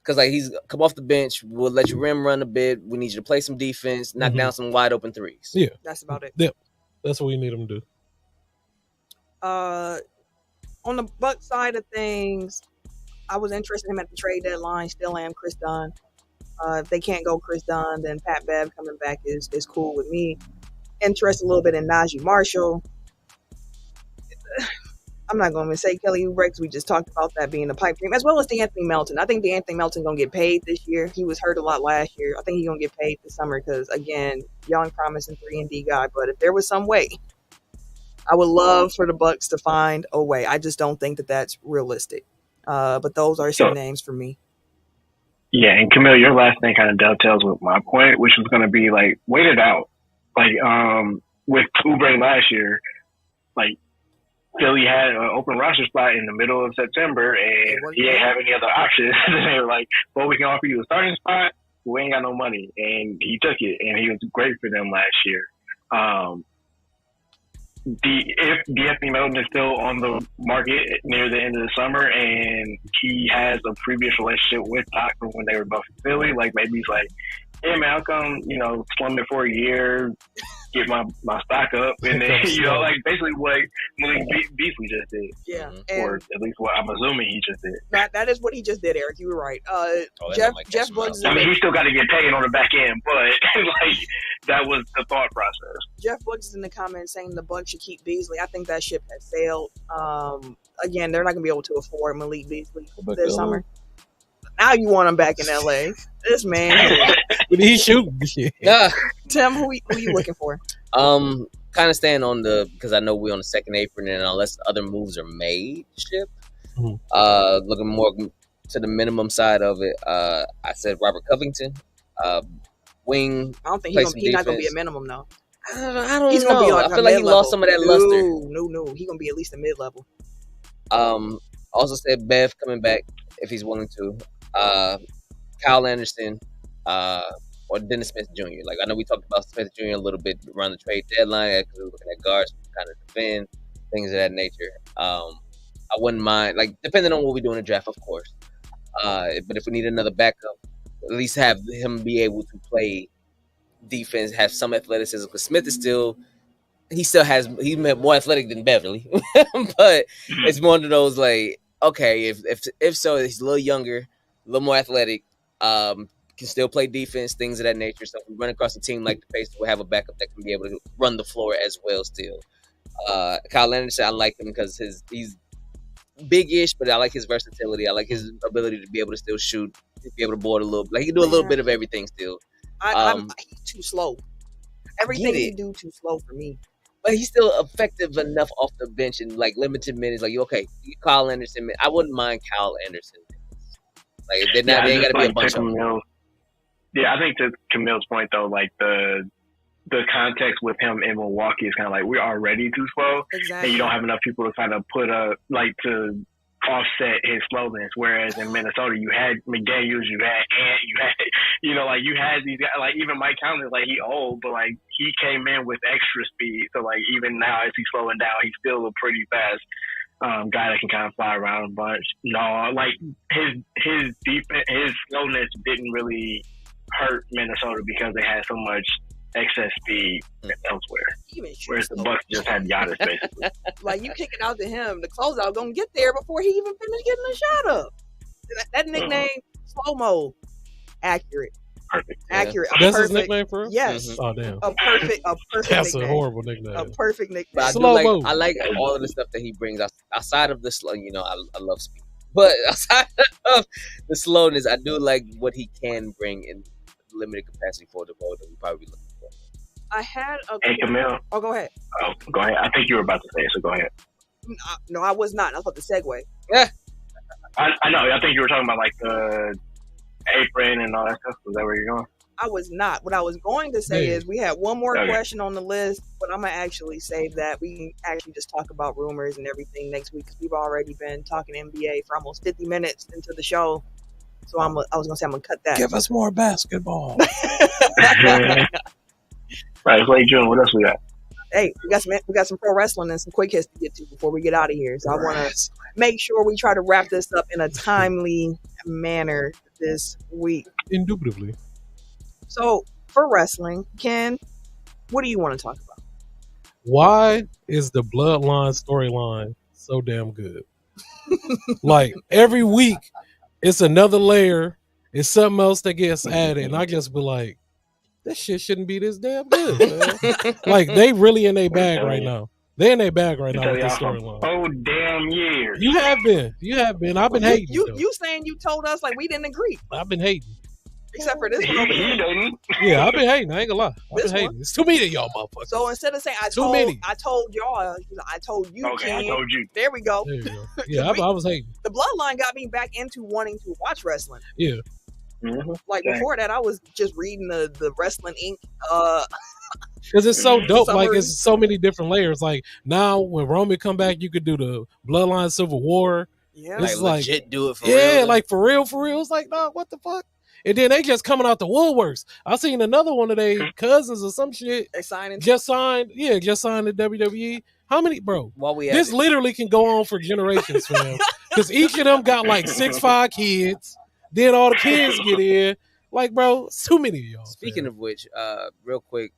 Because like he's come off the bench, we'll let you rim run a bit. We need you to play some defense, knock down some wide open threes. Yeah, that's about it. Yep, that's what we need him to do. On the Bucks side of things, I was interested in him at the trade deadline. Still am. Chris Dunn. If they can't go Chris Dunn, then Pat Bev coming back is cool with me. Interested a little bit in Najee Marshall. I'm not going to say Kelly Oubre because we just talked about that being a pipe dream, as well as DeAnthony Melton. I think DeAnthony Melton going to get paid this year. He was hurt a lot last year. I think he's going to get paid this summer because, again, young, promising 3-and-D guy. But if there was some way, I would love for the Bucks to find a way. I just don't think that that's realistic. But those are some names for me. Yeah, and Camille, your last thing kind of dovetails with my point, which was going to be, like, wait it out. Like, with Oubre last year, like, Philly had an open roster spot in the middle of September, and he didn't have any other options. They were like, well, we can offer you a starting spot, but we ain't got no money. And he took it, and he was great for them last year. If DeAnthony Melton is still on the market near the end of the summer, and he has a previous relationship with Doc from when they were both in Philly, like maybe he's like, hey man, I'll come, slum it for a year, get my stock up, and then like basically what Malik Beasley just did. Yeah, or at least what I'm assuming he just did. That is what he just did, Eric. You were right. Jeff Bugs. I mean, he still got to get paid on the back end, but like that was the thought process. Jeff Bugs is in the comments saying the Bucks should keep Beasley. I think that ship has sailed. Again, they're not going to be able to afford Malik Beasley this summer. Now you want him back in LA. This man. He's shooting shit. Tim, who you looking for? Kind of staying on because I know we're on the second apron, and unless other moves are made, looking more to the minimum side of it. I said Robert Covington, wing. I don't think he's not going to be a minimum though. I don't know. Gonna be like I feel like he lost some of that luster. No. He's going to be at least a mid-level. Also said Bev coming back if he's willing to. Kyle Anderson, or Dennis Smith Jr. Like I know we talked about Smith Jr. a little bit around the trade deadline because we were looking at guards kind of defend things of that nature. I wouldn't mind, like depending on what we do in the draft, of course. But if we need another backup, at least have him be able to play defense, have some athleticism. Because Smith is he's more athletic than Beverly, but it's one of those like, okay, if so, he's a little younger, a little more athletic, can still play defense, things of that nature. So if we run across a team like the Pacers, we'll have a backup that can be able to run the floor as well still. Kyle Anderson, I like him because he's big-ish, but I like his versatility. I like his ability to be able to still shoot, to be able to board a little. Like he can do a little bit of everything still. He's too slow. Everything he do too slow for me. But he's still effective enough off the bench and like limited minutes. Like Kyle Anderson. I wouldn't mind Kyle Anderson. Like they ain't got to be a bunch of them. Yeah, I think to Camille's point though, like the context with him in Milwaukee is kind of like we're already too slow, and you don't have enough people to kind of put to offset his slowness. Whereas in Minnesota, you had McDaniels, you had Ant, you had these guys. Like even Mike Conley, like he old, but like he came in with extra speed. So like even now as he's slowing down, he's still a pretty fast guy that can kind of fly around a bunch. No, like his defense, his slowness didn't really hurt Minnesota because they had so much excess speed elsewhere. Whereas the Bucks just had Giannis basically. Like you kick it out to him, the closeout gonna get there before he even finished getting the shot up. That nickname, slow mo, accurate. Perfect. Accurate. That's his nickname for him? Yes. Oh damn. A perfect That's nickname. a horrible nickname. A perfect nickname. But I like all of the stuff that he brings outside of the slow. I love speed, but outside of the slowness, I do like what he can bring in limited capacity for the role that we probably looking for. I had a. Hey Camille. Oh, go ahead. Oh, go ahead. I think you were about to say it, so go ahead. No, I was not. I was about to segue. Yeah. I know. I think you were talking about like the apron and all that stuff. Was that where you're going? I was not. What I was going to say is we had one more question on the list, but I'm going to actually save that. We can actually just talk about rumors and everything next week because we've already been talking NBA for almost 50 minutes into the show. So I was going to say I'm going to cut that. Give us more basketball. Right, late June. What else we got? Hey, we got some pro wrestling and some quick hits to get to before we get out of here. So I want to make sure we try to wrap this up in a timely manner this week. Indubitably. So, for wrestling, Ken, what do you want to talk about? Why is the Bloodline storyline so damn good? Like, every week, it's another layer. It's something else that gets added. And I just be like, this shit shouldn't be this damn good, man. Like, they really in their bag right now. They in their bag right now with this storyline. Oh, damn years. You have been. I've been hating. You saying you told us like we didn't agree. I've been hating. Except for this one over here. Yeah, I've been hating. I ain't gonna lie. I've been hating. It's too many of y'all motherfuckers. So instead of saying I told y'all, I told you. Okay, Ken. I told you. There we go. There you go. Yeah, I was hating. The Bloodline got me back into wanting to watch wrestling. Yeah. Mm-hmm. Like before that, I was just reading the Wrestling Inc. Because it's so dope. Summary. Like it's so many different layers. Like now, when Roman come back, you could do the Bloodline Civil War. Yeah, it's like legit do it for real. Yeah, like for real. It's like, nah, what the fuck? And then they just coming out the woodworks. I seen another one of their cousins or some shit. They signed. Just signed the WWE. How many, bro? This literally can go on for generations, fam. Because each of them got like 6'5" kids. Then all the kids get in. Like, bro, it's too many of y'all. Speaking of which, real quick,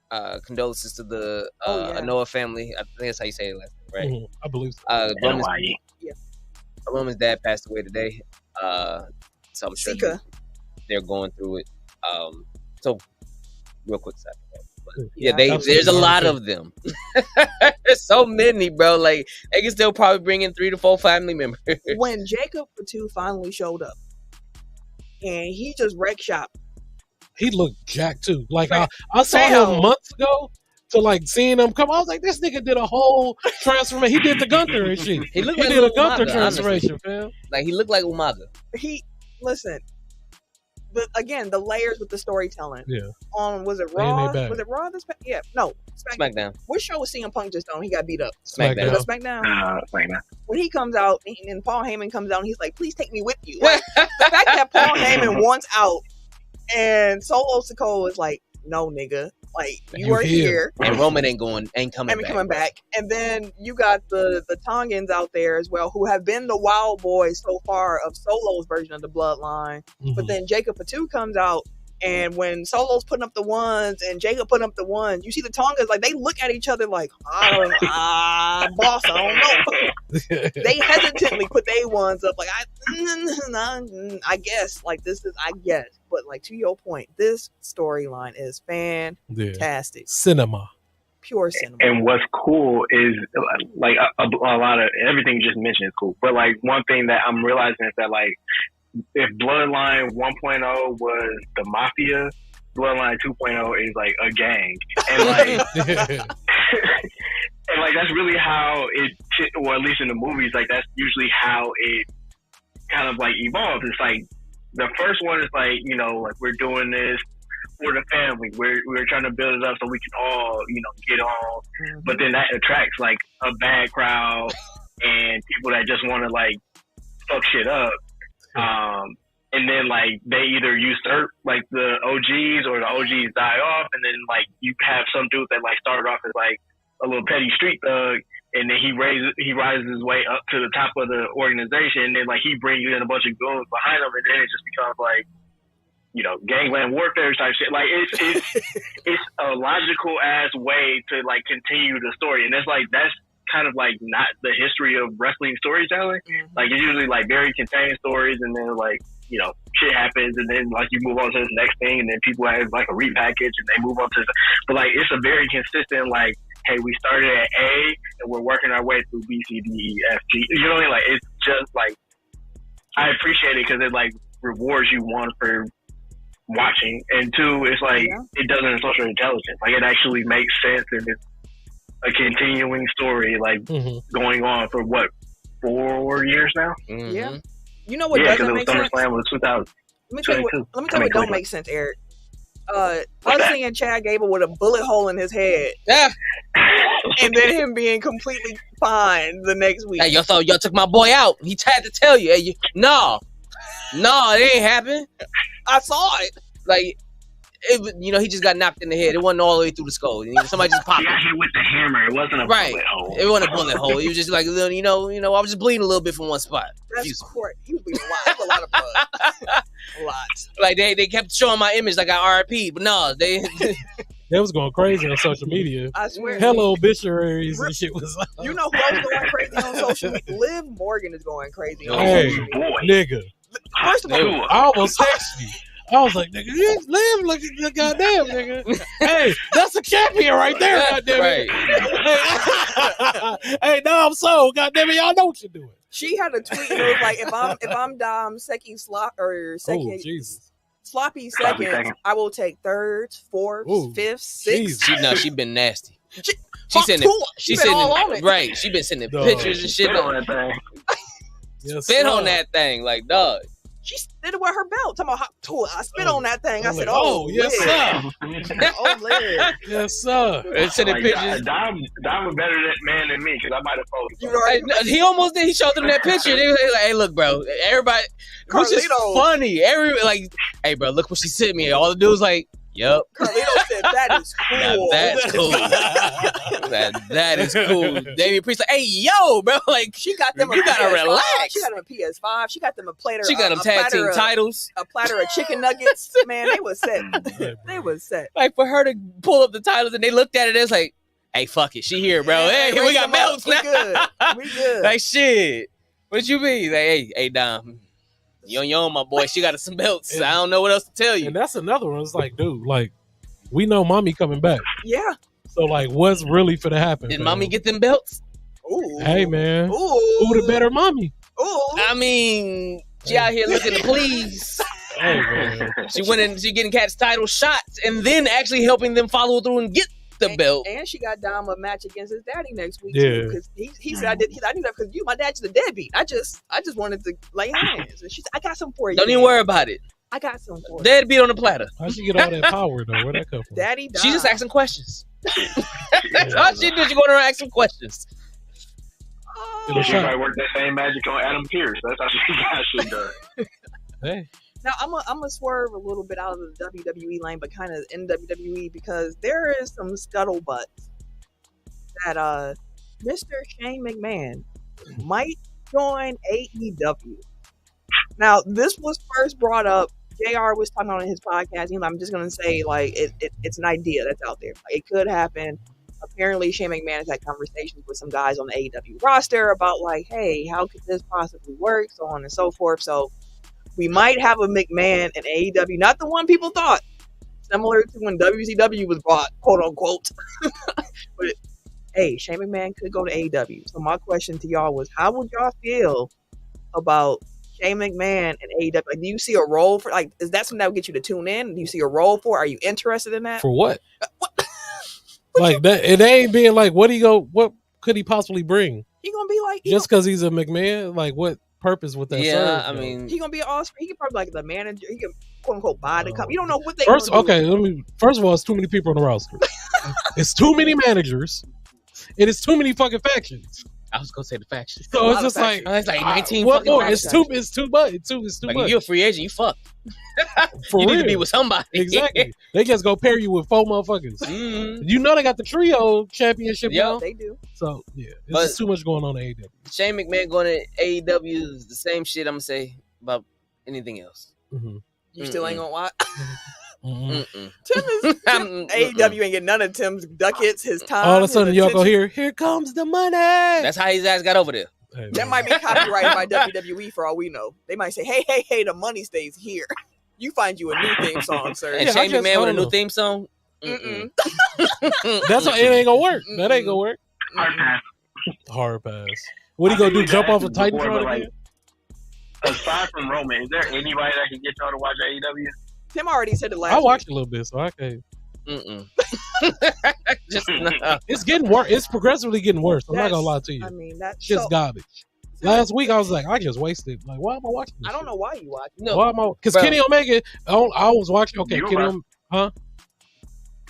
condolences to the Noah family. I think that's how you say it last name, right? Mm-hmm. I believe so. Roman's dad passed away today. So I'm sure they're going through it. So real quick second. But there's a lot of them. There's so many, bro. Like they can still probably bring in 3 to 4 family members. When Jacob Fatu finally showed up and he just wrecked shop. He looked jacked too. Like I saw him months ago to like seeing him come. I was like, this nigga did a whole transformation. He did the Gunther and shit. He did a Gunther transformation, fam. Like he looked like Umaga. Listen. Again, the layers with the storytelling. Yeah. Was it Raw? Was it Raw? No. SmackDown. What show was CM Punk just on? He got beat up. SmackDown. SmackDown. When he comes out and Paul Heyman comes out and he's like, please take me with you. Like, the fact that Paul Heyman wants out and Solo Sikoa is like, no, nigga. Like, you are here. And Roman ain't coming back. And then you got the Tongans out there as well, who have been the wild boys so far of Solo's version of the Bloodline. Mm-hmm. But then Jacob Fatu comes out, and when Solo's putting up the ones and Jacob putting up the ones, you see the Tongans, like, they look at each other like, boss, I don't know. They hesitantly put their ones up, like, I guess. Like, this is, I guess. But, like, to your point, this storyline is fantastic. Yeah. Cinema. Pure cinema. And what's cool is, like, a lot of everything you just mentioned is cool. But, like, one thing that I'm realizing is that, like, if Bloodline 1.0 was the Mafia, Bloodline 2.0 is, like, a gang. And, like, and, like, that's really how it, or at least in the movies, like, that's usually how it kind of, like, evolves. It's, like, the first one is like, you know, like we're doing this for the family. We're trying to build it up so we can all, you know, get on. Mm-hmm. But then that attracts like a bad crowd and people that just want to like fuck shit up. And then like they either usurp like the OGs or the OGs die off. And then like you have some dude that like started off as like a little petty street thug. And then he rises his way up to the top of the organization, and then like he brings in a bunch of goons behind him, and then it just becomes like, you know, gangland warfare type shit. Like it's a logical ass way to like continue the story, and it's like that's kind of like not the history of wrestling storytelling. Mm-hmm. Like it's usually like very contained stories, and then like, you know, shit happens, and then like you move on to this next thing, and then people have like a repackage, and they move on to. But like it's a very consistent like, hey, we started at A and we're working our way through B, C, D, E, F, G. You know what I mean? Like, it's just like, I appreciate it because it like rewards you, one, for watching, and two, it's like, it doesn't insult your intelligence. Like, it actually makes sense, and it's a continuing story, like, going on for what, 4 years now. Mm-hmm. Yeah. You know what Yeah, doesn't make sense? SummerSlam was 2000. Let me tell you what don't make sense, Eric. Us seeing Chad Gable with a bullet hole in his head, Yeah. and then him being completely fine the next week. Hey, y'all thought y'all took my boy out. He tried to tell you. Hey, no, it ain't happen. I saw it. Like, he just got knocked in the head. It wasn't all the way through the skull. Somebody just popped He got hit with the hammer. It wasn't a bullet hole. It wasn't a bullet hole. He was just like, I was just bleeding a little bit from one spot. That's correct. He was bleeding a lot. That's a lot of blood. A lot. Like they kept showing my image like I RIP, but no, they was going crazy on social media. I swear. Hello obituaries and shit was. You know who else going crazy on social media? Liv Morgan is going crazy. Hey, nigga. First of all, I almost texted you. I was like, nigga, you live like a goddamn nigga. Hey, that's a champion right there, goddamn it. Hey, no, I'm so goddamn it, y'all know what you're doing. She had a tweet and it was like, if I'm Dom second sloppy seconds, I will take thirds, fourths, fifths, sixths. She been nasty. She sending it. Right. She been sending pictures and shit on that thing. Spit on that thing, like dog. She did it with her belt. Talking about I spit on that thing. I said, yes, sir. Liv. Yes, sir. And sending pictures. Dom was better man than me because I might have folded. He almost did. He showed them that picture. They were like, "Hey, look, bro. Everybody, which is funny. Hey, bro, look what she sent me." All the dudes like, "Yep." Carlito said, "That is cool." Now that's cool. that is cool. Damien Priest like, "Hey, yo, bro, like she got them. You gotta relax. She got them a PS5. She got them a platter. She got them tag team titles. A platter of chicken nuggets. Man, they was set. They was set. Like for her to pull up the titles and they looked at it, it's like, "Hey, fuck it, she here, bro. Hey, we got belts now. We good. Like shit. What you mean? Like, hey, Dom." Yo, my boy, she got some belts. I don't know what else to tell you. And that's another one. It's like, dude, like, we know mommy coming back. Yeah. So, like, what's really finna happen? Did mommy get them belts? Ooh. Hey, man. Ooh. Who the better mommy? Ooh. I mean, she out here looking to please. Hey, man. She went in, she getting cats title shots and then actually helping them follow through and get the belt. And she got Dom a match against his daddy next week. Yeah. Because he said, I did that because my dad's the deadbeat. I just wanted to lay hands. And she said, I got some for you. Don't even worry about it. I got some for you. Deadbeat on the platter. How'd she get all that power, though? Where'd that come from? Daddy Dom. She just asking questions. That's all she did. She go around asking questions. She might work that same magic on Adam Pearce. That's how she got shit done. Hey. Now, I'm gonna swerve a little bit out of the WWE lane, but kind of in WWE because there is some scuttlebutt that Mr. Shane McMahon might join AEW. Now, this was first brought up. JR was talking on his podcast. I'm just gonna say, like, it's an idea that's out there. Like, it could happen. Apparently, Shane McMahon has had conversations with some guys on the AEW roster about, like, hey, how could this possibly work, so on and so forth. So we might have a McMahon in AEW, not the one people thought, similar to when WCW was bought, quote unquote. But hey, Shane McMahon could go to AEW. So my question to y'all was, how would y'all feel about Shane McMahon and AEW? Like, do you see a role for? Like, is that something that would get you to tune in? Do you see a role for? Are you interested in that? For what? Like that? It ain't being like, what could he possibly bring? He gonna be like just because he's a McMahon? Like what? Purpose with that serve, I mean, he gonna be all. He could probably like the manager. He could quote unquote buy the company. You don't know what they. First of all, it's too many people on the roster. It's too many managers. It is too many fucking factions. I was gonna say the factions. So it's just like 19. What more? It's too much. It's too like much. You're a free agent. You fucked. For you real. need to be with somebody. Exactly. They just go pair you with 4 motherfuckers. Mm-hmm. You know they got the trio championship now. They do. So yeah, it's just too much going on in AEW. Shane McMahon going to AEW is the same shit I'm gonna say about anything else. Mm-hmm. You still ain't gonna watch. Mm-mm. AEW ain't get none of Tim's ducats, his time. All of a sudden, y'all go here comes the money. That's how his ass got over there. Hey, that might be copyrighted by WWE for all we know. They might say, hey, the money stays here. You find you a new theme song, sir. And Shane McMahon with a new theme song? Mm-mm. That's why it ain't gonna work. That ain't gonna work. Hard pass. Hard pass. What he gonna do? Jump off a Titantron again? Aside from Roman, is there anybody that can get y'all to watch AEW? Tim already said it last I watched a little bit, so I can't. Just no. It's getting worse. It's progressively getting worse. I'm not gonna lie to you. I mean, that's shit's garbage. Last week I was like, I just wasted. Like, why am I watching this? I don't know why you watch. No, why am I? Because Kenny Omega. I was watching. Okay, Kenny Omega. Huh?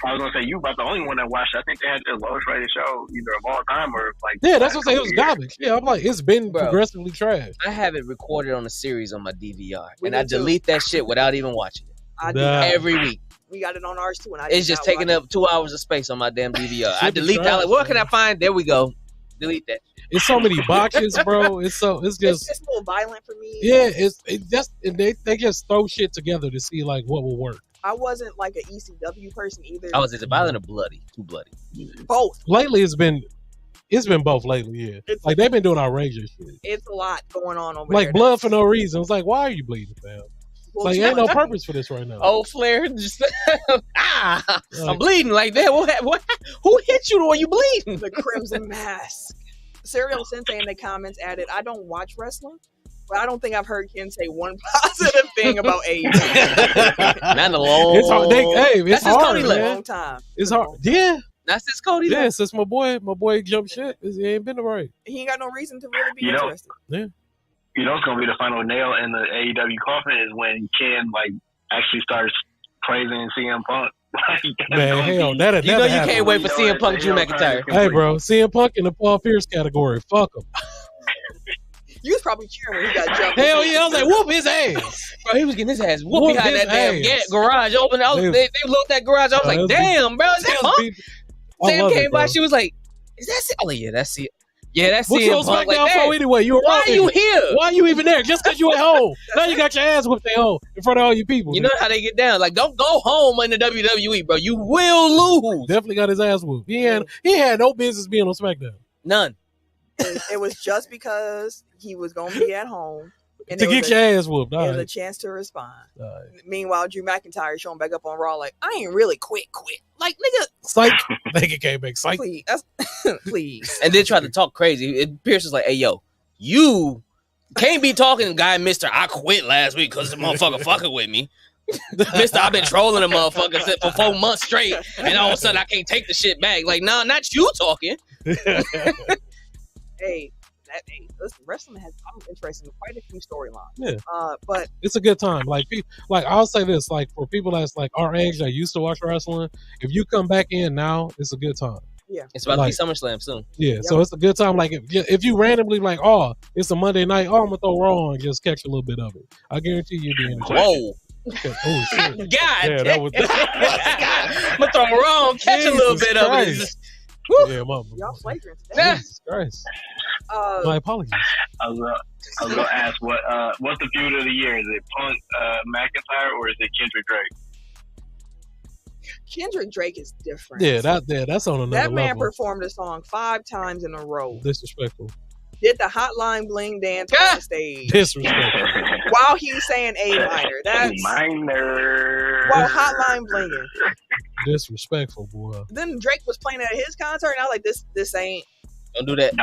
I was gonna say you about the only one that watched. I think they had their lowest rated show either of all time or like. Yeah, that's what I'm saying. It was garbage. Yeah, I'm like, it's been progressively trash. I have it recorded on a series on my DVR, and I delete that shit without even watching it. I do every week. We got it on ours too, and it's just taking up 2 hours of space on my damn DVR. I delete that. Like, what can I find? There we go. Delete that. It's so many botches, bro. It's just it's a little violent for me. Yeah, they just throw shit together to see like what will work. I wasn't like an ECW person either. Is it violent or bloody? Too bloody. Both. Lately, it's been both lately. Yeah, like they've been doing outrageous shit. It's a lot going on over like there. Blood for no reason. It's like, why are you bleeding, fam? Well, like, ain't no purpose for this right now. Oh, Flair, just I'm bleeding like that. What? Who hit you when you bleeding? The Crimson Mask. Serial Sensei in the comments added, I don't watch wrestling, but I don't think I've heard Ken say one positive thing about AEW. Not in a long. It's hard. It's hard. Cody left. Long time. It's hard. Yeah. That's since Cody left. Yeah, since my boy jumped shit. He ain't been right. He ain't got no reason to really be interested. Yeah. You know, it's gonna be the final nail in the AEW coffin is when Ken like actually starts praising CM Punk. Man, hell, that you can't wait for CM Punk, Drew McIntyre. Hey, bro, CM Punk in the Paul Pierce category. Fuck him. You was probably cheering when he got jumped. Hell yeah, I was like, whoop his ass. Bro, he was getting his ass whooped behind that damn garage. Open, they looked at garage. I was like, damn, bro, is that Punk? Sam came by. She was like, "Is that CM?" Oh yeah, that's CM. Yeah, that's CM Punk. Like, for anyway, why are you here? Why are you even there? Just because you at home. Now you got your ass whipped at home in front of all you people. You know how they get down. Like, don't go home in the WWE, bro. You will lose. Definitely got his ass whooped. He had no business being on SmackDown. None. It was just because he was going to be at home. And to get your ass whooped. It was a chance to respond. Meanwhile, Drew McIntyre showing back up on Raw like, I ain't really quit. Like, nigga. Psych. Nigga came back. Psych. Please. Please. And then tried to talk crazy. Pierce was like, hey, yo, you can't be talking, guy, Mr. I quit last week because the motherfucker fucking with me. Mister, I've been trolling a motherfucker for 4 months straight, and all of a sudden I can't take the shit back. Like, nah, not you talking. Hey, listen, wrestling I'm interested in quite a few storylines. Yeah. But it's a good time. Like I'll say this, like for people that's like our age that used to watch wrestling, if you come back in now, it's a good time. Yeah. It's about to be SummerSlam soon. Yeah, yep. So it's a good time. Like if you randomly like, oh, it's a Monday night, I'm gonna throw Raw and just catch a little bit of it. I guarantee you'll be entertained. Whoa. Okay. Oh shit. God. Yeah, that was I'm gonna throw Raw and catch a little bit Christ. of it. Yeah, mama. Y'all flagrant today. Jesus Christ. My apologies. I was gonna ask what's the feud of the year? Is it Punk McIntyre or is it Kendrick Drake? Kendrick Drake is different. Yeah, that's on another level. That man performed a song 5 times in a row. Disrespectful. Did the Hotline Bling dance on the stage. Disrespectful. While he's saying A minor. That's minor. While Hotline Blinging. Disrespectful, boy. Then Drake was playing at his concert, and I was like, this ain't. Don't do that.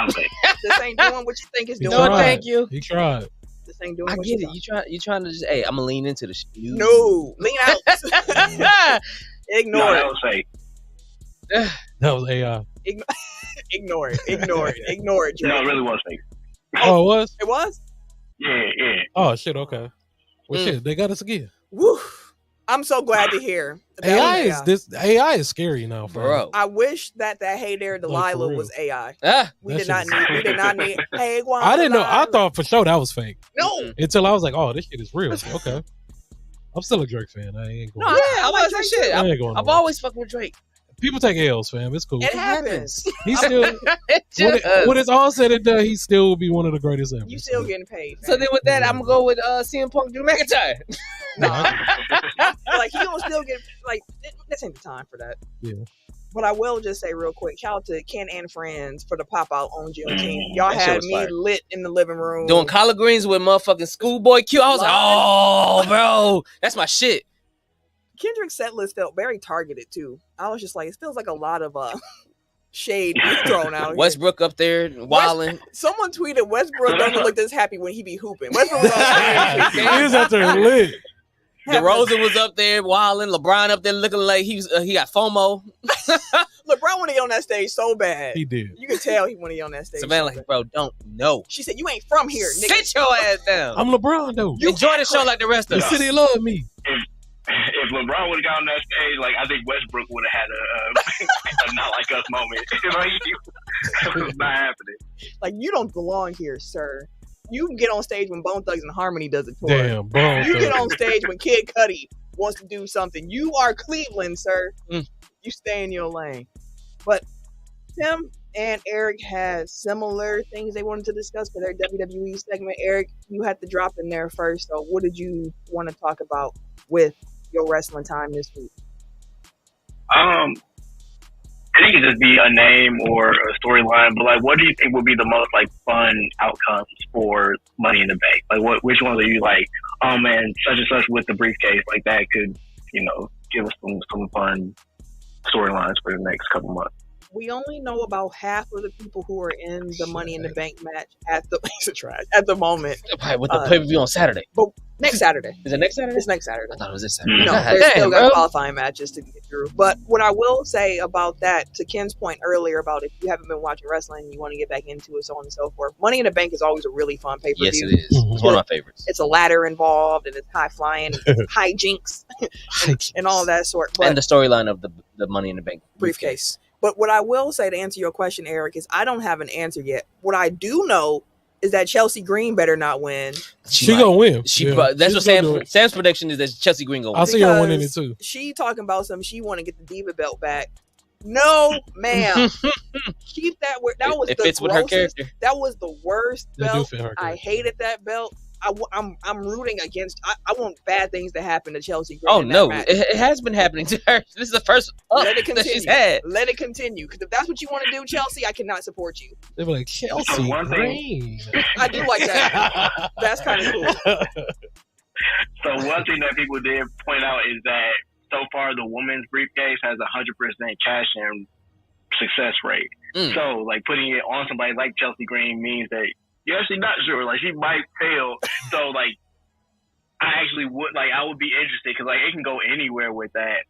This ain't doing what you think it's doing. No, thank you. He tried. This ain't doing. I get it. You trying to just? Hey, I'm gonna lean into the shit. No, lean out. Ignore it. That was fake. That was AI. Ignore it. Drake. No, it really was fake. Oh, it was? It was? Yeah. Oh, shit, okay. Well, shit, they got us again. Woo. I'm so glad to hear. AI is scary now, bro. I wish that Hey There Delilah was AI. We did not need Hey Guan. I didn't know. I thought for sure that was fake. No. Until I was like, oh, this shit is real. Okay. I'm still a Drake fan. I ain't going. No, I like that shit. I've always fucked with Drake. People take L's, fam. It's cool. It happens. He's still when it's all said and done, he still will be one of the greatest ever. You still getting paid. So then with that, I'm gonna go with CM Punk, Drew McIntyre. No, like he gonna still get like this ain't the time for that. Yeah. But I will just say real quick, shout out to Ken and friends for the pop out on Juneteenth. Y'all had me fire. Lit in the living room doing collard greens with motherfucking Schoolboy Q. I was like, oh, bro, that's my shit. Kendrick's set list felt very targeted too. I was just like, it feels like a lot of shade thrown out. Westbrook up there wilding. Someone tweeted Westbrook doesn't look this happy when he be hooping. Westbrook was he was out there lit. DeRozan was up there wilding. LeBron up there looking like he got FOMO. LeBron wanted to get on that stage so bad. He did. You could tell he wanted to get on that stage. Savannah, like, bro, don't know. She said, "You ain't from here, nigga. Sit your ass down. I'm LeBron though. You enjoy the show like the rest of The us. city love me. If LeBron would have got on that stage, like I think Westbrook would have had a not like us moment. Like, it was not happening. Like, you don't belong here, sir. You can get on stage when Bone Thugs and Harmony does it for Damn, bro. you. Get on stage when Kid Cudi wants to do something. You are Cleveland, sir. Mm. You stay in your lane. But Tim and Eric had similar things they wanted to discuss for their WWE segment. Eric, you had to drop in there first. So what did you want to talk about with your wrestling time this week? I think it could just be a name or a storyline, but like, what do you think would be the most like fun outcomes for Money in the Bank? Like, which ones are you like? Oh man, such and such with the briefcase, like that could, give us some fun storylines for the next couple months. We only know about half of the people who are in the Money in the Bank match at the moment. With the pay-per-view on Saturday. But next Saturday. Is it next Saturday? It's next Saturday. I thought it was this Saturday. No, there's still got qualifying matches to get through. But what I will say about that, to Ken's point earlier about if you haven't been watching wrestling and you want to get back into it, so on and so forth, Money in the Bank is always a really fun pay-per-view. Yes, it is. It's one of my favorites. It's a ladder involved, and it's high flying, and hijinks, and all that sort. But and the storyline of the Money in the Bank briefcase. But what I will say to answer your question, Eric, is I don't have an answer yet. What I do know is that Chelsea Green better not win. She gonna win. That's what Sam's prediction is, that Chelsea Green gonna win. I see her winning it too. She talking about something. She want to get the Diva belt back. No, ma'am. Keep that. That was it the fits with her character. That was the worst belt. Fit her I hated that belt. I'm rooting against. I want bad things to happen to Chelsea Green. Oh no, it has been happening to her. This is the first Let it continue. that she's had. Let it continue. Because if that's what you want to do, Chelsea, I cannot support you. They be like, Chelsea Green. I do like that. That's kind of cool. So one thing that people did point out is that so far the women's briefcase has 100% cash in success rate. So like putting it on somebody like Chelsea Green means that you're actually not sure. Like, she might fail. So, like, I would be interested because, like, it can go anywhere with that.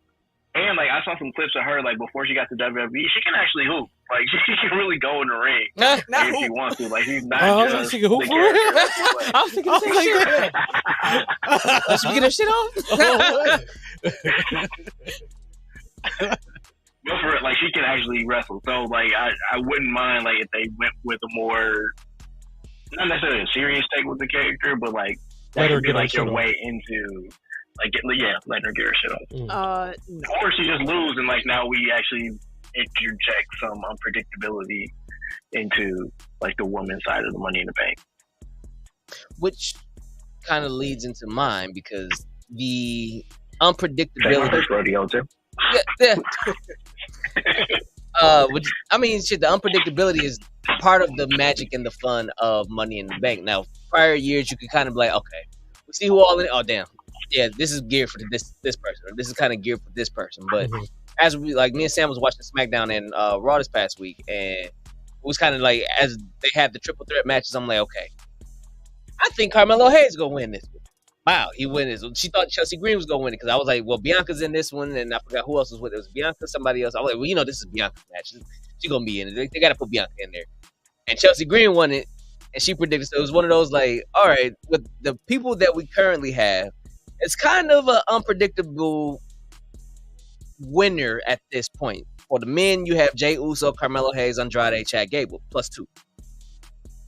And, like, I saw some clips of her, like, before she got to WWE. She can actually hoop. Like, she can really go in the ring. Like, if she wants to. Like, she's not just she can hoop for real. I was thinking the same shit. Does she get her shit off? But for it, like, she can actually wrestle. So, like, I wouldn't mind, like, if they went with a more... not necessarily a serious take with the character, but like that would be like your way into like letting her get her shit on. No. Or she just lose and like now we actually interject some unpredictability into like the women's side of the Money in the Bank. Which kind of leads into mine because the unpredictability. First rodeo too. Yeah. The unpredictability is part of the magic and the fun of Money in the Bank. Now, prior years, you could kind of be like, okay, we see who all in it. Oh, damn. Yeah, this is geared for this person. Or this is kind of geared for this person. But as me and Sam was watching SmackDown and Raw this past week, and it was kind of like, as they had the triple threat matches, I'm like, okay, I think Carmelo Hayes is going to win this one. Wow, he win this. She thought Chelsea Green was going to win it because I was like, well, Bianca's in this one, and I forgot who else was with it. It was Bianca, somebody else. I was like, well, this is Bianca's match. She's going to be in it. They got to put Bianca in there. And Chelsea Green won it, and she predicted. So it was one of those like, all right, with the people that we currently have, it's kind of an unpredictable winner at this point. For the men, you have Jey Uso, Carmelo Hayes, Andrade, Chad Gable, +2.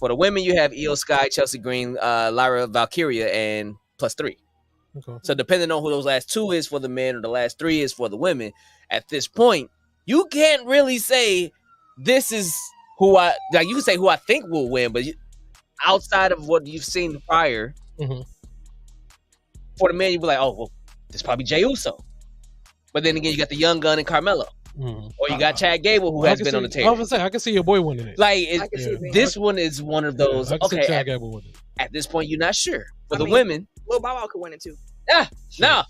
For the women, you have Io Sky, Chelsea Green, Lyra Valkyria, and +3. Okay. So depending on who those last 2 is for the men or the last 3 is for the women, at this point, you can't really say this is who you can say who I think will win, but outside of what you've seen prior, for the men, you'd be like, oh, well, this is probably Jey Uso. But then again, you got the young gun and Carmelo. Or you got Chad Gable, who has been on the table. I was gonna say, I can see your boy winning it. Like, this one is one of those. Okay, Chad Gable winning. At this point, you're not sure. For the women, Lil Bow Wow could win it too. No.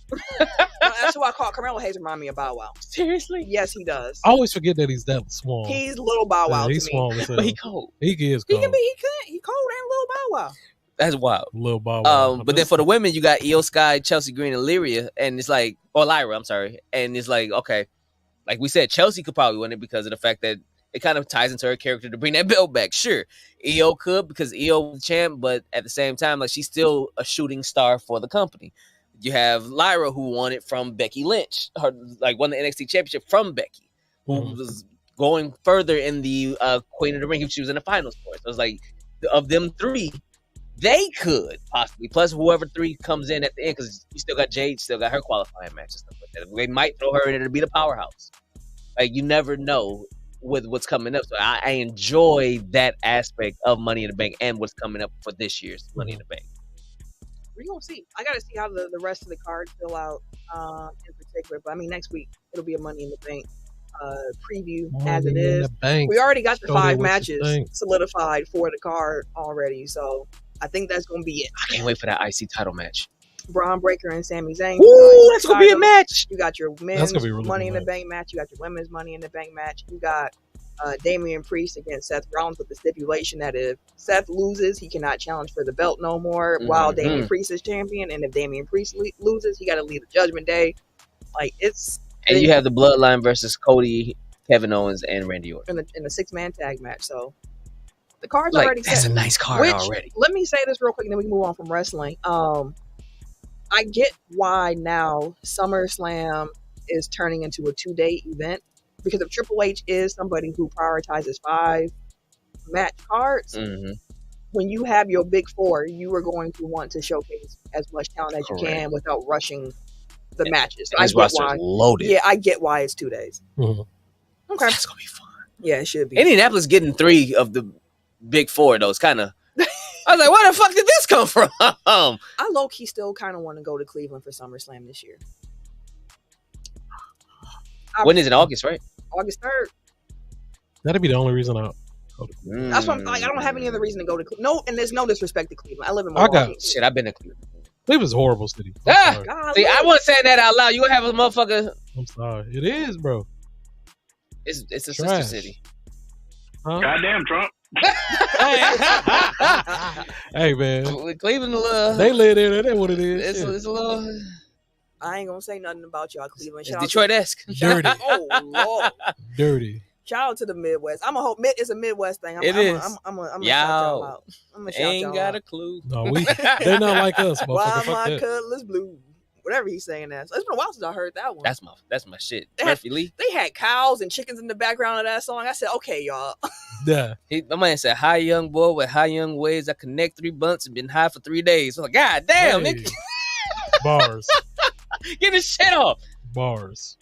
That's who I call Carmelo Hayes. Remind me of Bow Wow. Seriously? Yes, he does. I always forget that he's that small. He's Little Bow Wow. He's to small, me. But he cold. He is cold. He cold and Little Bow Wow. That's wild. Lil Bow Wow. But then for the women, you got Io Sky, Chelsea Green, and Lyra, and it's like, or Lyra, I'm sorry, and it's like, okay, Like we said, Chelsea could probably win it because of the fact that it kind of ties into her character to bring that belt back. Sure, Io could because Io was the champ, but at the same time, like she's still a shooting star for the company. You have Lyra, who won it from Becky Lynch, won the NXT Championship from Becky, who was going further in the Queen of the Ring. She was in the finals for it. So it's like, of them three, they could possibly, plus whoever three comes in at the end, because you still got Jade, still got her qualifying match and stuff like that. They might throw her in there to be the powerhouse. Like, you never know with what's coming up. So I enjoy that aspect of Money in the Bank and what's coming up for this year's Money in the Bank. We're going to see. I got to see how the rest of the cards fill out in particular. But, I mean, next week, it'll be a Money in the Bank preview as it is. We already got the 5 matches solidified for the card already. So, I think that's going to be it. I can't wait for that IC title match. Braun Breaker and Sami Zayn. Ooh, that's going to be a match. You got your men's Money in the Bank match. You got your women's Money in the Bank match. You got Damian Priest against Seth Rollins with the stipulation that if Seth loses, he cannot challenge for the belt no more while Damian Priest is champion. And if Damian Priest loses, he got to leave the Judgment Day. Like, it's... And you have the Bloodline versus Cody, Kevin Owens, and Randy Orton. In a 6-man tag match. So, the card's like, already set. That's a nice card already. Let me say this real quick, and then we can move on from wrestling. I get why now SummerSlam is turning into a 2-day event. Because if Triple H is somebody who prioritizes 5 match cards, when you have your big 4, you are going to want to showcase as much talent as you can without rushing the matches. So I get why. Loaded. Yeah, I get why it's 2 days. Okay, that's gonna be fun. Yeah, it should be. Indianapolis getting 3 of the big 4 though. It's kind of. I was like, where the fuck did this come from? I low-key still kind of want to go to Cleveland for SummerSlam this year. When is it? August, right? August 3rd. That'd be the only reason I'll go to Cleveland. That's what I'm like. I don't have any other reason to go to Cleveland. No, and there's no disrespect to Cleveland. I live in Milwaukee. I've been to Cleveland. Cleveland's a horrible city. See, I wasn't saying that out loud. You would have a motherfucker. I'm sorry. It is, bro. It's a sister city. Huh? Goddamn Trump. Hey, man. Cleveland, they live there. That's what it is. It's a little... I ain't gonna say nothing about y'all, Cleveland. It's Detroit-esque. Dirty. Oh, Lord. Dirty. Shout out to the Midwest. It's a Midwest thing. It is. I'm gonna shout y'all out. Ain't got a clue. No, they're not like us. Why my cutlass blue? Whatever he's saying that. So it's been a while since I heard that one. That's my shit. Murphy Lee. They had cows and chickens in the background of that song. I said, okay, y'all. Yeah. My man said, "High young boy with high young ways. I connect 3 months and been high for 3 days." I'm like, God damn, hey. Bars. Get this shit off. Bars.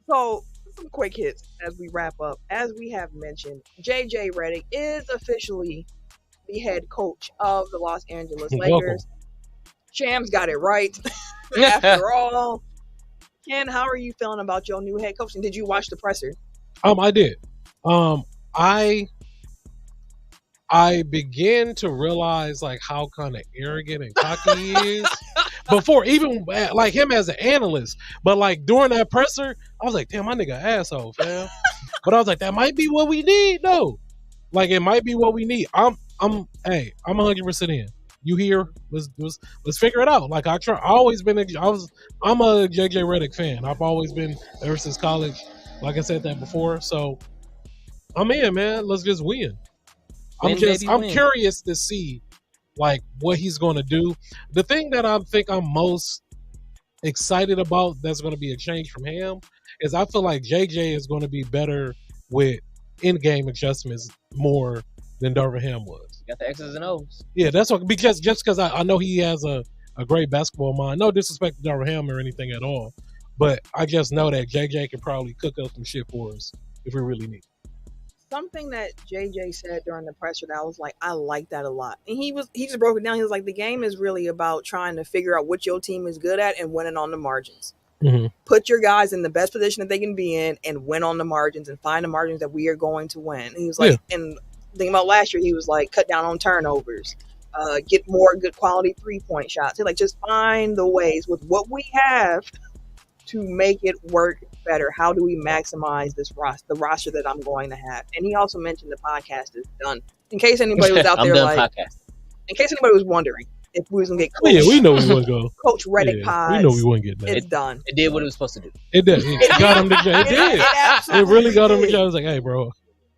So, some quick hits as we wrap up. As we have mentioned, JJ Redick is officially the head coach of the Los Angeles Lakers. Shams got it right. After all, Ken, how are you feeling about your new head coach? And did you watch the presser? I did. I began to realize like how kind of arrogant and cocky he is before even like him as an analyst. But like during that presser, I was like, damn, my nigga asshole, fam. But I was like, that might be what we need. No, like it might be what we need. I'm 100% in. You here? Let's figure it out. Like I'm a JJ Redick fan. I've always been ever since college. Like I said that before. So I'm in, man. Let's just win. I'm curious to see like what he's going to do. The thing that I think I'm most excited about that's going to be a change from him is I feel like JJ is going to be better with in-game adjustments more than Darvin Ham was. You got the X's and O's. Yeah, that's what because I know he has a great basketball mind. No disrespect to Darvin Ham or anything at all, but I just know that JJ can probably cook up some shit for us if we really need. Something that JJ said during the presser that I was like, I like that a lot. And he just broke it down. He was like, the game is really about trying to figure out what your team is good at and winning on the margins. Mm-hmm. Put your guys in the best position that they can be in and win on the margins and find the margins that we are going to win. And he was like, and thinking about last year, he was like, cut down on turnovers, get more good quality 3-point shots. He's like, just find the ways with what we have to make it work better. How do we maximize the roster that I'm going to have? And he also mentioned the podcast is done. In case anybody was out there in case anybody was wondering, if we was gonna get Coach, we know we wouldn't go. Coach Reddick pies. We know we wouldn't get that. It's done. It did what it was supposed to do. It did. It got him the job. It did. It really got him the job. I was like, hey, bro,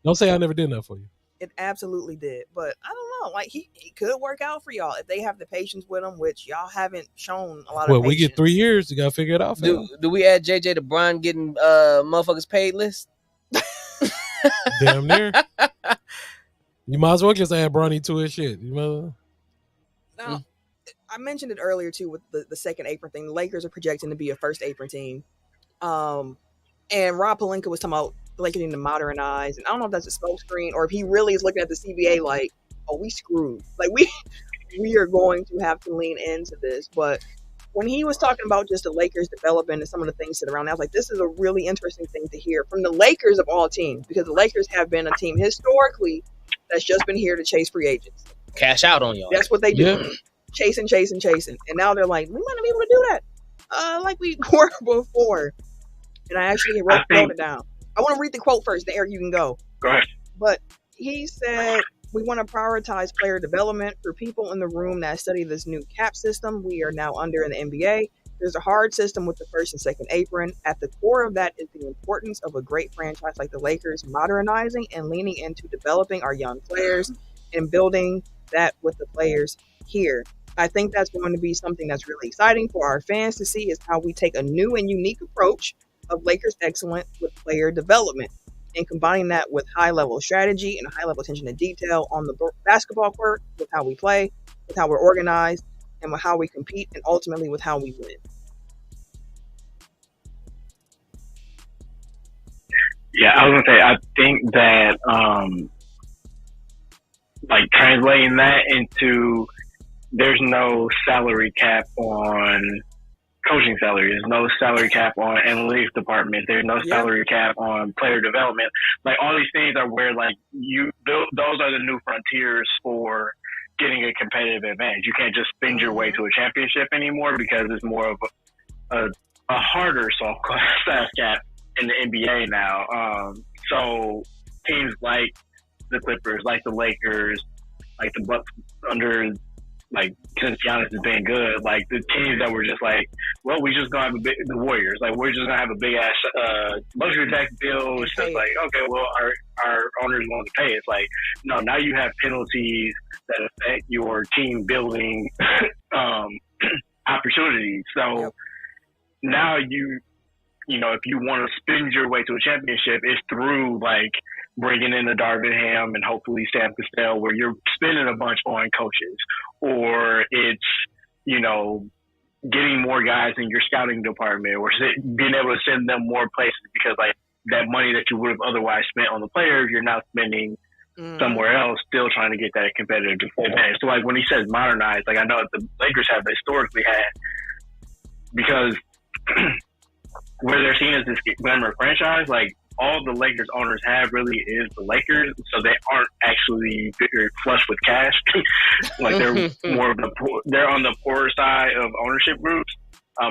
don't say I never did that for you. It absolutely did. But I don't know. Like, he could work out for y'all if they have the patience with him, which y'all haven't shown a lot of Well, patience. we get 3 years. You got to figure it out. Do we add JJ to Brian getting motherfuckers paid list? Damn near. You might as well just add Bronny to his shit. You know? Now, I mentioned it earlier, too, with the second apron thing. The Lakers are projecting to be a first apron team. And Rob Pelinka was talking about the Lakers need to modernize. And I don't know if that's a smokescreen or if he really is looking at the CBA like, oh, we screwed. Like, we are going to have to lean into this. But when he was talking about just the Lakers development and some of the things that around, I was like, this is a really interesting thing to hear from the Lakers of all teams, because the Lakers have been a team historically that's just been here to chase free agents. Cash out on y'all. That's what they do. Yeah. Chasing. And now they're like, we might not be able to do that like we were before. And I actually wrote it down. I want to read the quote first. Eric, you can go. Go ahead. But he said, we want to prioritize player development for people in the room that study this new cap system we are now under in the NBA. There's a hard system with the first and second apron. At the core of that is the importance of a great franchise like the Lakers modernizing and leaning into developing our young players and building that with the players here. I think that's going to be something that's really exciting for our fans to see, is how we take a new and unique approach of Lakers excellence with player development and combining that with high-level strategy and high-level attention to detail on the basketball court, with how we play, with how we're organized, and with how we compete, and ultimately with how we win. Yeah, I was gonna say, I think that like translating that into, there's no salary cap on coaching salary. There's no salary cap on analytics department. There's no salary cap on player development. Like, all these things are where, like, those are the new frontiers for getting a competitive advantage. You can't just spend your way to a championship anymore, because it's more of a harder soft cap in the NBA now. So teams like the Clippers, like the Lakers, like the Bucks under, like, since Giannis has been good, like, the teams that were just like, well, we just gonna have the Warriors, like, we're just gonna have a big ass luxury tax bill. It's just like, okay, well, our owners want to pay. It's like, no, now you have penalties that affect your team building opportunities. So now you know, if you want to spend your way to a championship, it's through, like, bringing in a Darvin Ham and hopefully Sam Cassell, where you're spending a bunch on coaches, or it's, you know, getting more guys in your scouting department, or being able to send them more places, because, like, that money that you would have otherwise spent on the players, you're now spending somewhere else, still trying to get that competitive advantage. So, like, when he says modernize, like, I know that the Lakers have historically had, because where they're seen as this glamour franchise, like, all the Lakers owners have really is the Lakers, so they aren't actually flush with cash. Like, they're more of they're on the poorer side of ownership groups.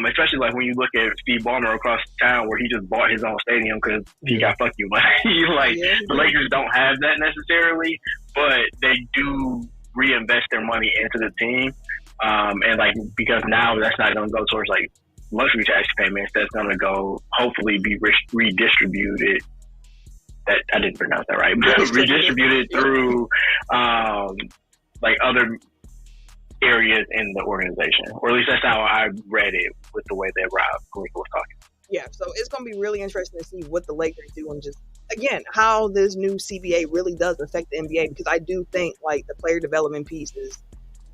Especially, like, when you look at Steve Ballmer across town, where he just bought his own stadium because he got fuck you money. Like, the Lakers don't have that necessarily, but they do reinvest their money into the team. And, like, because now that's not going to go towards, like, luxury tax payments, that's going to go, hopefully, be redistributed. That I didn't pronounce that right, but redistributed through like, other areas in the organization, or at least that's how I read it with the way that Rob Pelinka was talking. Yeah, so it's going to be really interesting to see what the Lakers do, and just, again, how this new CBA really does affect the NBA, because I do think, like, the player development piece is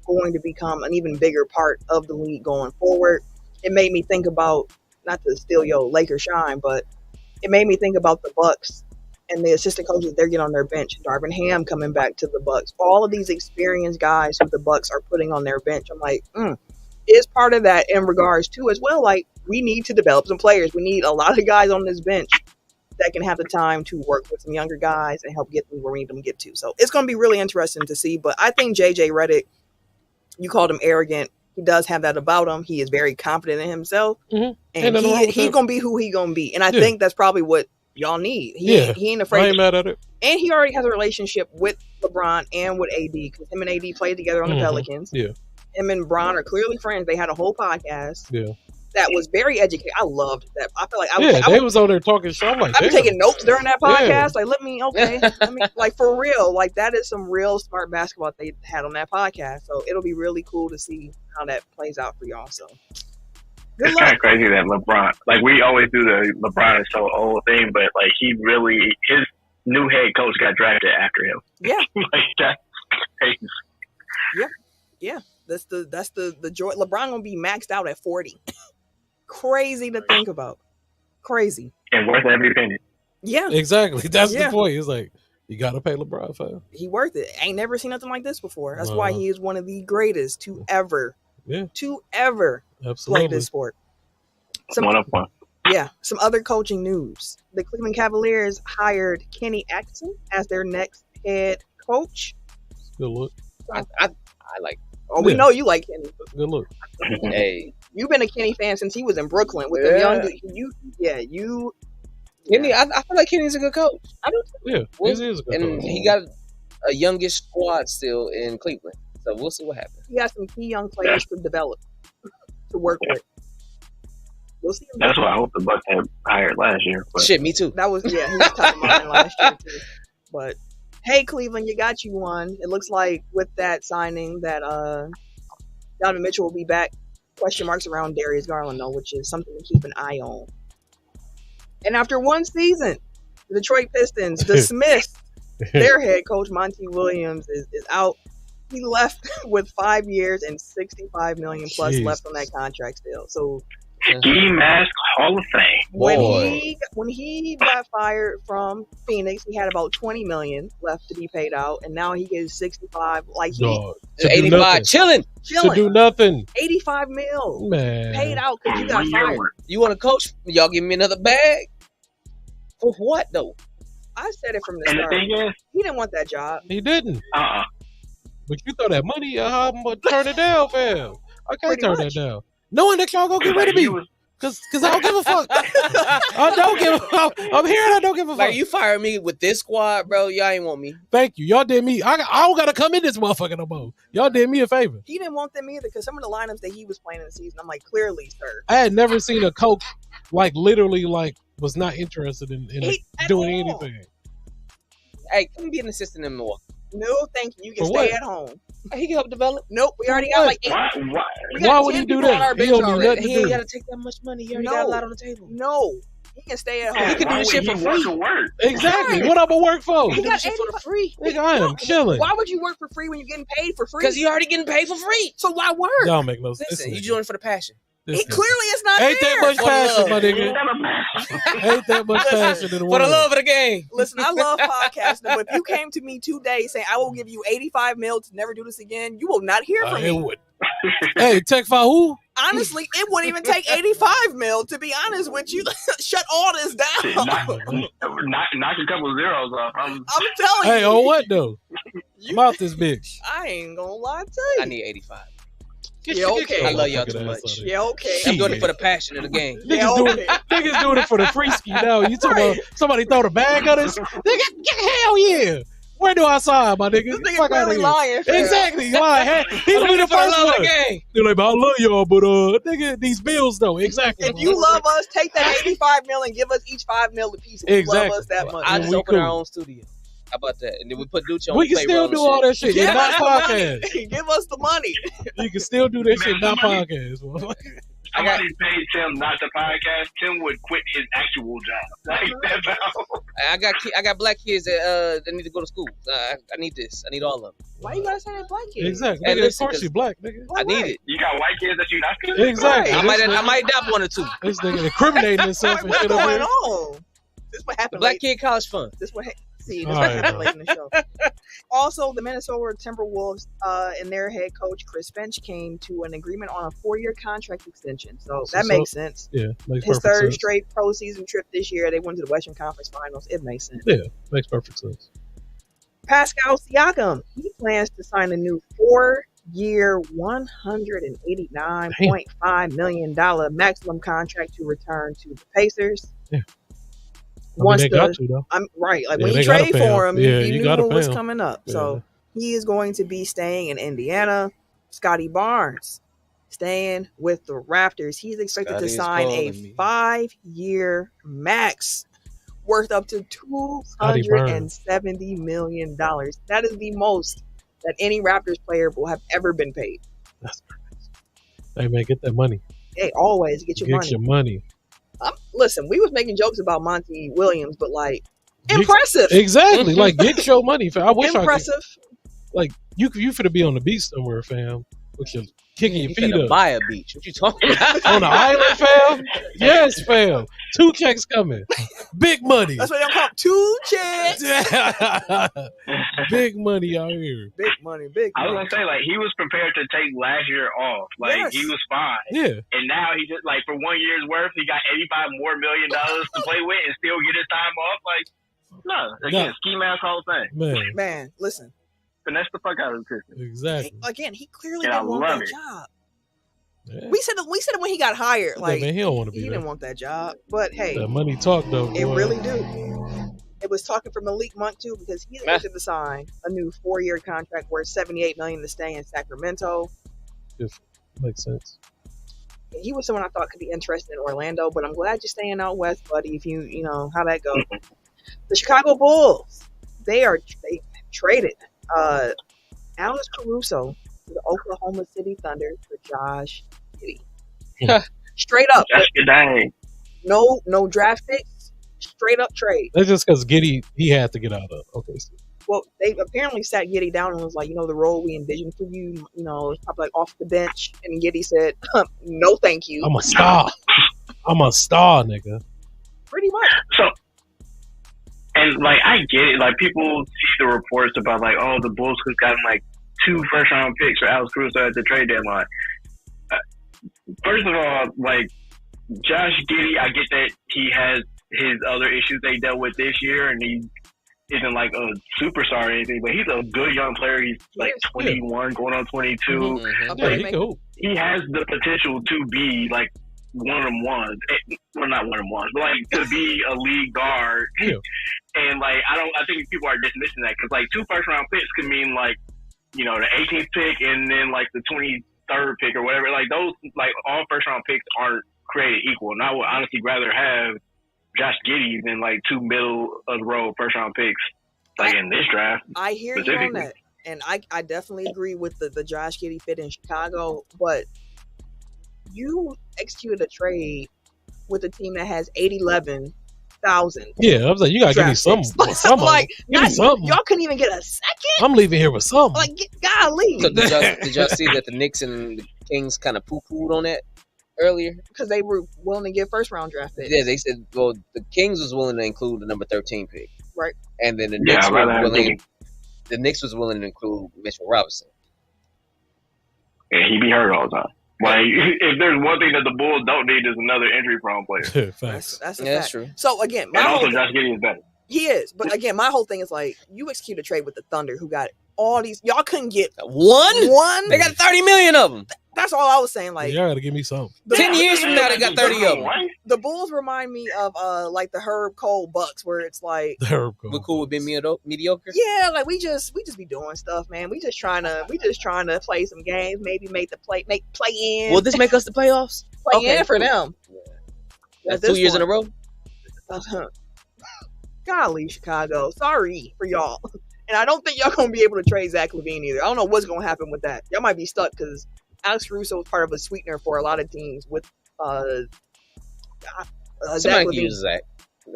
going to become an even bigger part of the league going forward. It made me think about, not to steal your Lakers shine, but it made me think about the Bucks and the assistant coaches they're getting on their bench. Darvin Ham coming back to the Bucks. All of these experienced guys who the Bucks are putting on their bench. I'm like, is part of that in regards to, as well, like, we need to develop some players. We need a lot of guys on this bench that can have the time to work with some younger guys and help get them where we need them to get to. So it's going to be really interesting to see. But I think JJ Redick, you called him arrogant. He does have that about him. He is very confident in himself. And he's going to be who he going to be. And I think that's probably what y'all need. He ain't afraid. I ain't mad at it. And he already has a relationship with LeBron and with AD, because him and AD played together on the Pelicans. Yeah. Him and Bron are clearly friends. They had a whole podcast. Yeah. That was very educated. I loved that. I feel like they was on there talking shit. I'm like, I was taking notes during that podcast. Yeah. Like, let me like for real. Like that is some real smart basketball they had on that podcast. So it'll be really cool to see how that plays out for y'all. So it's kind of crazy that LeBron, like we always do the LeBron is so old thing, but like his new head coach got drafted after him. Yeah. Like that's crazy. Yeah. That's the joy. LeBron gonna be maxed out at 40. Crazy to think about. Crazy. And worth every penny. Yeah. Exactly. That's the point. It's like you gotta pay LeBron for him. He worth it. Ain't never seen nothing like this before. That's why he is one of the greatest to ever play this sport. One of one. Yeah. Some other coaching news. The Cleveland Cavaliers hired Kenny Atkinson as their next head coach. Good look. I like. Oh, we know you like Kenny. Good look. Hey, you've been a Kenny fan since he was in Brooklyn with the young. Kenny. I feel like Kenny's a good coach. I do too. Yeah, he is a good coach. And he got a youngish squad still in Cleveland, so we'll see what happens. He got some key young players to develop, to work with. We'll see. That's what I hope the Bucks had hired last year. But. Shit, me too. That was he was top of mind last year too. But hey, Cleveland, you got you one. It looks like with that signing that Donovan Mitchell will be back. Question marks around Darius Garland though, which is something to keep an eye on. And after one season, the Detroit Pistons dismissed their head coach Monty Williams is out. He left with 5 years and $65 million plus left on that contract still. So Ski Mask Hall of Fame. When he got fired from Phoenix, he had about $20 million left to be paid out, and now he gets 65. Like to 85, chilling to do nothing. 85 mil, man, paid out because you got fired. You want to coach? Y'all give me another bag for what though? I said it from the start. The thing is, he didn't want that job. He didn't. But you throw that money, I'm gonna turn it down, fam. I can't turn that down. Knowing that y'all gonna get rid of me. Cause I don't give a fuck. I don't give a fuck. I'm here and I don't give a fuck. Like you fired me with this squad, bro. Y'all ain't want me. Thank you. Y'all did me. I don't gotta come in this motherfucker no more. Y'all did me a favor. He didn't want them either because some of the lineups that he was playing in the season, I'm like, clearly, sir. I had never seen a coach like literally like was not interested in doing anything. Hey, come be an assistant in Milwaukee. No, thank you. You can stay at home. He can help develop. Nope, we already got like 8. Why would he do that? He don't need nothing to do. He ain't got to take that much money. He already got a lot on the table. No, he can stay at home. He can do this shit for free. Exactly. What I'm gonna work for? He can do this shit for the free. Nigga, I am chilling. Why would you work for free when you're getting paid for free? Because you already getting paid for free. So why work? Y'all make no sense. Listen, you doing it for the passion. Clearly it's not Ain't there. that much passion, my nigga. Ain't that much passion in the world. For the love of the game. Listen, I love podcasting, but if you came to me today saying I will give you 85 mil to never do this again, you will not hear from me. Would. Hey, Tech who? Honestly, it wouldn't even take 85 mil, to be honest with you. Shut all this down. Knock a couple zeros off. I'm telling you. Hey, on what though? Mouth this bitch. I ain't gonna lie to you. I need 85. Yeah, okay. I love y'all too much. Yeah, okay. I'm doing it for the passion of the game. Niggas doing it for the free ski now. You talking about somebody throw the bag at us? Nigga, hell yeah. Where do I sign, my nigga? This nigga really lying. Exactly. Lying. He gonna be the first one. They're like, I love y'all, but nigga, these bills though. Exactly. If you love us, take that 85 mil and give us each 5 mil a piece. If you love us that much. I just open our own studio. How about that? And then we put Duce on. We can still do all that shit. Yeah, not podcast. Give us the money. You can still do that shit, not podcast. Somebody paid Tim not to podcast. Tim would quit his actual job. Like I got black kids that need to go to school. I need this. I need all of them. Why you gotta say that black kids? Exactly. Hey, of course you black, nigga. I need it. You got white kids that you not good. Exactly. I might adopt one or two. This nigga incriminating himself and shit. What's going on? This what happened. Black kid college fund. This what happened late in the show. Also, the Minnesota Timberwolves and their head coach Chris Finch came to an agreement on a 4-year contract extension. So that makes sense. Yeah, makes his perfect third sense. Straight pro season trip this year. They went to the Western Conference Finals. It makes sense. Yeah, makes perfect sense. Pascal Siakam, he plans to sign a new 4-year, $189.5 million maximum contract to return to the Pacers. Yeah. They got to, though. Right. Like when you trade for him, you knew what was coming up. Yeah. So he is going to be staying in Indiana. Scotty Barnes staying with the Raptors. He's expected to sign a 5-year max worth up to $270 million. That is the most that any Raptors player will have ever been paid. That's crazy. Hey, man, get that money. Hey, always get your money. Listen, we was making jokes about Monty Williams, but like, impressive. Exactly. Like, get your money. I wish impressive. Like, you finna be on the beach somewhere, fam. With your kicking your feet up. Buy a beach. What you talking about? On the island, fam? Yes, fam. 2 checks coming. Big money. That's what they call 2 checks. Big money out here. Big money. I was gonna say, like, he was prepared to take last year off. Like, he was fine. Yeah. And now he just, like, for 1 year's worth, he got $85 more million to play with and still get his time off. Like, no. Again, ski mask Hall of Fame. Man, listen. Finesse the fuck out of the system. Exactly. Again, he clearly didn't want that job. Yeah. We said it when he got hired. Like, man, he don't want to be he there. didn't want that job. But hey, that money talk though. It really do. It was talking for Malik Monk too, because he's looking to sign a new 4-year contract worth $78 million to stay in Sacramento. Makes sense. He was someone I thought could be interested in Orlando, but I'm glad you're staying out west, buddy. If you know how that goes. The Chicago Bulls, they traded Alex Caruso to the Oklahoma City Thunder for Josh Giddey. Straight up. No draft picks. Straight up trade. That's just because Giddey, he had to get out of OKC. Well, they apparently sat Giddey down and was like, the role we envisioned for you, it's probably like off the bench. And Giddey said, no, thank you. I'm a star. I'm a star, nigga. Pretty much. So, and like, I get it. Like, people see the reports about like, oh, the Bulls could have gotten like 2 first-round picks for Alex Caruso at the trade deadline. First of all, like, Josh Giddey, I get that he has his other issues they dealt with this year, and he isn't like a superstar or anything, but he's a good young player. He's like 21, going on 22. He has the potential to be like one of them ones. Well, not one of them ones, but like to be a league guard. Yeah. And like, I think people are dismissing that because like 2 first-round picks could mean like, the 18th pick and then like the 23rd pick or whatever. Like those, like all first-round picks aren't created equal. And I would honestly rather have Josh Giddey than like 2 middle-of-the-road first-round picks like in this draft. I hear you on that. And I definitely agree with the Josh Giddey fit in Chicago, but you executed a trade with a team that has 811,000. Yeah, I was like, you gotta give me something. Like, give me something. Y'all couldn't even get a second. I'm leaving here with something. Like, golly. So did y'all see that the Knicks and the Kings kind of poo-pooed on that earlier? Because they were willing to give first-round draft picks. Yeah, they said, well, the Kings was willing to include the number 13 pick, right? And then the Knicks were willing. The Knicks was willing to include Mitchell Robinson. Yeah, he be hurt all the time. Like, if there's one thing that the Bulls don't need is another injury-prone player. That's a fact. That's true. So, again, Josh Giddey is better. He is. But, again, my whole thing is, like, you execute a trade with the Thunder who got all these. Y'all couldn't get one. They got 30 million of them. That's all I was saying. Like, y'all gotta give me something. 10 years from now, they got 30 of them. The Bulls remind me of like the Herb Cole Bucks, where it's like the Herb Cole. We're cool with being mediocre. Yeah, like we just be doing stuff, man. We just trying to play some games, maybe make play in. Will this make us the playoffs? Play in for them. That's 2 years in a row. Golly, Chicago. Sorry for y'all. And I don't think y'all gonna be able to trade Zach LaVine either. I don't know what's gonna happen with that. Y'all might be stuck because Alex Caruso was part of a sweetener for a lot of teams with Somebody can use Zach.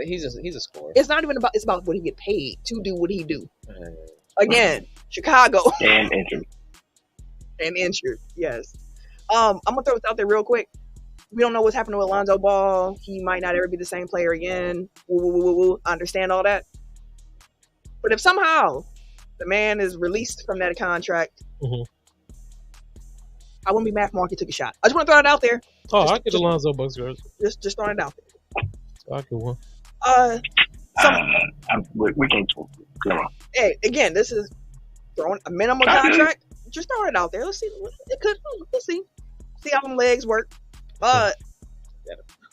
He's a scorer. It's not even about. It's about what he get paid to do what he do. Again, Chicago and injured. Yes. I'm gonna throw this out there real quick. We don't know what's happening with Lonzo Ball. He might not ever be the same player again. I understand all that. But if somehow the man is released from that contract, I wouldn't be mad if Marky took a shot. I just want to throw it out there. Oh, I get the Lonzo Bucks, guys. Just throwing it out there. I get one. We can't talk. Come on. Hey, again, this is throwing a minimum contract. Just throwing it out there. Let's see. Let's see. See how them legs work. But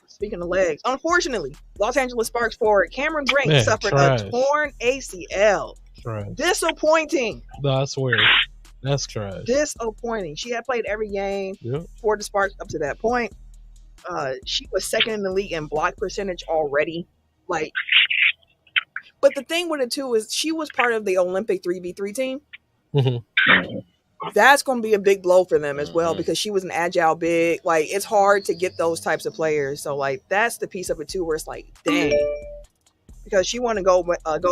speaking of legs, unfortunately, Los Angeles Sparks forward Cameron Brink suffered a torn ACL. Trash. Disappointing. No, I swear. That's trash. Disappointing. She had played every game for the Sparks up to that point. She was second in the league in block percentage already. Like, but the thing with it too is she was part of the Olympic 3v3 team. Mm-hmm. That's going to be a big blow for them as well because she was an agile big. Like, it's hard to get those types of players. So, like, that's the piece of it too where it's like, dang. Because she won a gold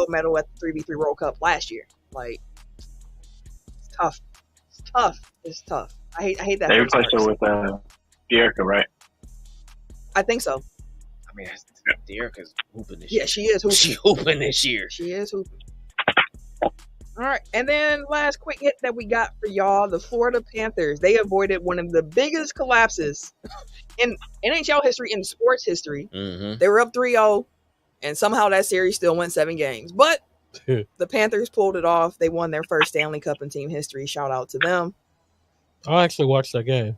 medal at the 3v3 World Cup last year. Like, it's tough. It's tough. I hate that. They replaced her with Dearica, right? I think so. I mean, Dearica's hooping this year. Yeah, she is hooping. She hooping this year. She is hooping. All right, and then last quick hit that we got for y'all, the Florida Panthers. They avoided one of the biggest collapses in NHL history, in sports history. Mm-hmm. They were up 3-0, and somehow that series still went 7 games. But the Panthers pulled it off. They won their first Stanley Cup in team history. Shout out to them. I actually watched that game.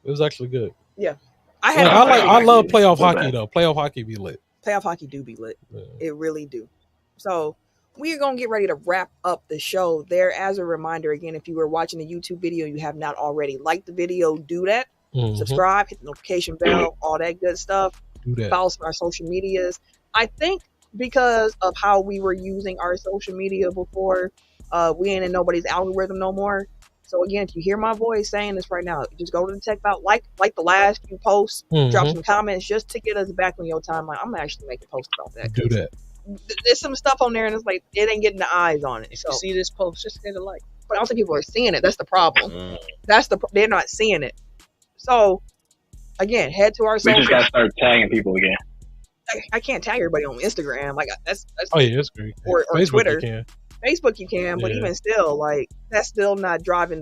It was actually good. Yeah. I love playoff hockey, though. Playoff hockey be lit. Playoff hockey do be lit. Yeah. It really do. So we are going to get ready to wrap up the show there. As a reminder, again, if you were watching the YouTube video, you have not already liked the video, do that. Mm-hmm. Subscribe, hit the notification bell, all that good stuff. Do that. Follow us on our social medias. I think because of how we were using our social media before, we ain't in nobody's algorithm no more. So again, if you hear my voice saying this right now, just go to the tech about like the last few posts, drop some comments just to get us back on your timeline. I'm actually making a post about that. Do that. There's some stuff on there and it's like it ain't getting the eyes on it. If you see this post, just hit a like. But I don't think people are seeing it. That's the problem. They're not seeing it. So again, head to our We social. just gotta start tagging people again. I can't tag everybody on Instagram. Like that's oh yeah, that's great. Or Facebook Twitter. You can. Facebook you can, but even still, like that's still not driving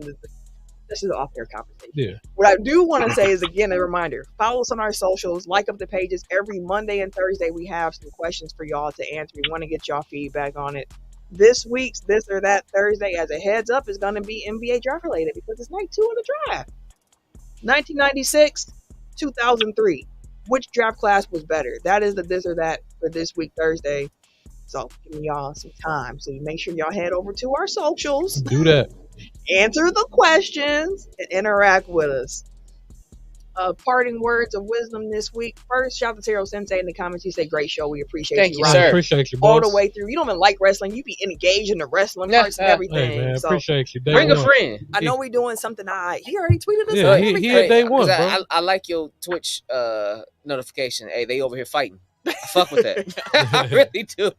this is an off-air conversation. Yeah. What I do want to say is, again, a reminder, follow us on our socials, like up the pages. Every Monday and Thursday, we have some questions for y'all to answer. We want to get y'all feedback on it. This week's This or That Thursday, as a heads up, is going to be NBA draft related because it's night 2 of the draft. 1996, 2003. Which draft class was better? That is the This or That for this week, Thursday. So, giving y'all some time. So, make sure y'all head over to our socials. Do that. Answer the questions and interact with us. Parting words of wisdom this week. First, shout out to Taro Sensei in the comments. He said, great show. We appreciate Thank you. you, sir. Appreciate you, All boss. the way through. You don't even like wrestling. You be engaged in the wrestling parts and everything. Hey, man, so, appreciate you. Bring a friend. I know we're doing something. He already tweeted us. Yeah, he had day one, bro. I like your Twitch notification. Hey, they over here fighting. I fuck with that. I really do.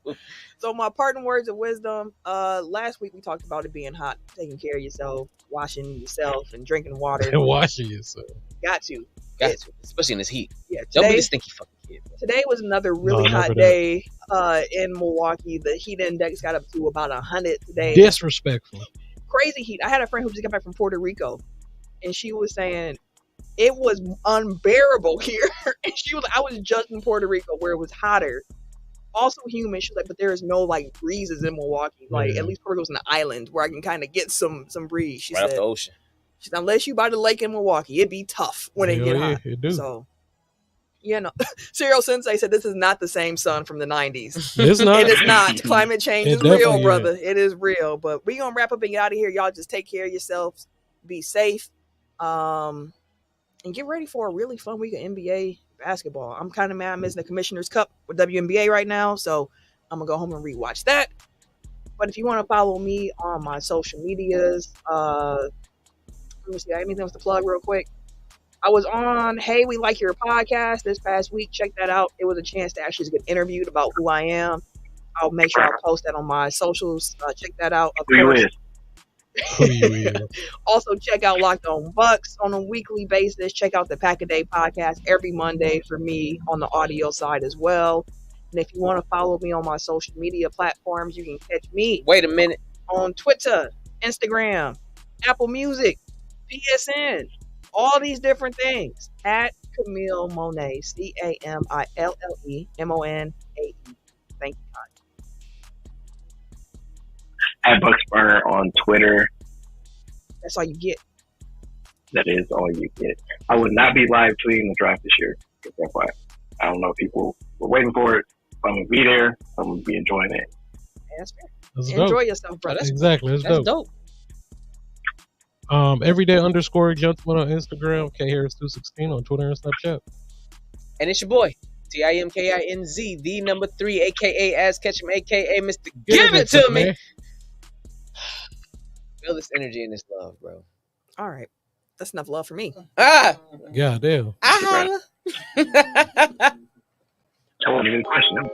So my parting words of wisdom. Last week we talked about it being hot, taking care of yourself, washing yourself, and drinking water. And washing yourself. Got to. Especially in this heat. Yeah. Don't be a stinky fucking kid. Today was another really hot day in Milwaukee. The heat index got up to about 100 today. Disrespectful. Crazy heat. I had a friend who just got back from Puerto Rico, and she was saying it was unbearable here. And she was, I was just in Puerto Rico where it was hotter. Also humid. She's like, but there is no like breezes in Milwaukee. Like at least Puerto Rico's an island where I can kind of get some breeze. She right said, off the ocean. She said, unless you by the lake in Milwaukee, it'd be tough when it get hot. It do. So, you know, Serial Sensei said this is not the same sun from the 90s. It's not. It is not. Climate change is definitely real, brother. It is real. But we're gonna wrap up and get out of here. Y'all just take care of yourselves. Be safe. And get ready for a really fun week of NBA basketball. I'm kind of mad I'm missing the Commissioner's Cup with WNBA right now, so I'm gonna go home and rewatch that. But if you want to follow me on my social medias, let me see. I have anything else to plug real quick. I was on Hey We Like Your Podcast this past week. Check that out. It was a chance to actually get interviewed about who I am. I'll make sure I'll post that on my socials. Check that out. Of course. Also, check out Locked On Bucks on a weekly basis. Check out the Pack a Day podcast every Monday for me on the audio side as well. And if you want to follow me on my social media platforms, you can catch me. Wait a minute. On Twitter, Instagram, Apple Music, PSN, all these different things at Camille Monet, CamilleMonae. Thank you, guys. At Bucks Burner on Twitter. That's all you get. That is all you get. I would not be live tweeting the draft this year. That's why. I don't know if people were waiting for it. I'm going to be there. I'm going to be enjoying it. Yeah, that's fair. That's Enjoy dope. yourself, brother. Exactly. That's dope. Everyday_gentleman on Instagram. KHarris216 on Twitter and Snapchat. And it's your boy, TIMKINZ, the number 3, aka Ass Ketchum, aka Mr. Give It To Me. Feel this energy and this love, bro. All right. That's enough love for me. Ah! God damn. That wasn't even a question.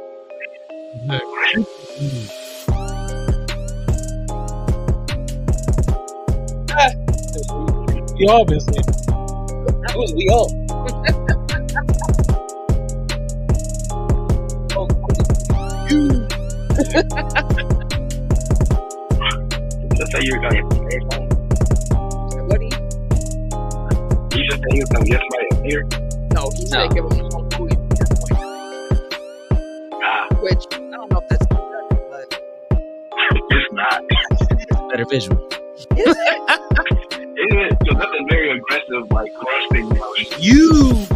We all been saying. Who's we all? Just say you were going to get some. What do you? You just said you was going to get somebody a beer. No, he said give him some food. Which, I don't know if that's good, but It's not. it's a better visual. Is it? Isn't it? So that's a very aggressive, like, crusting motion. You!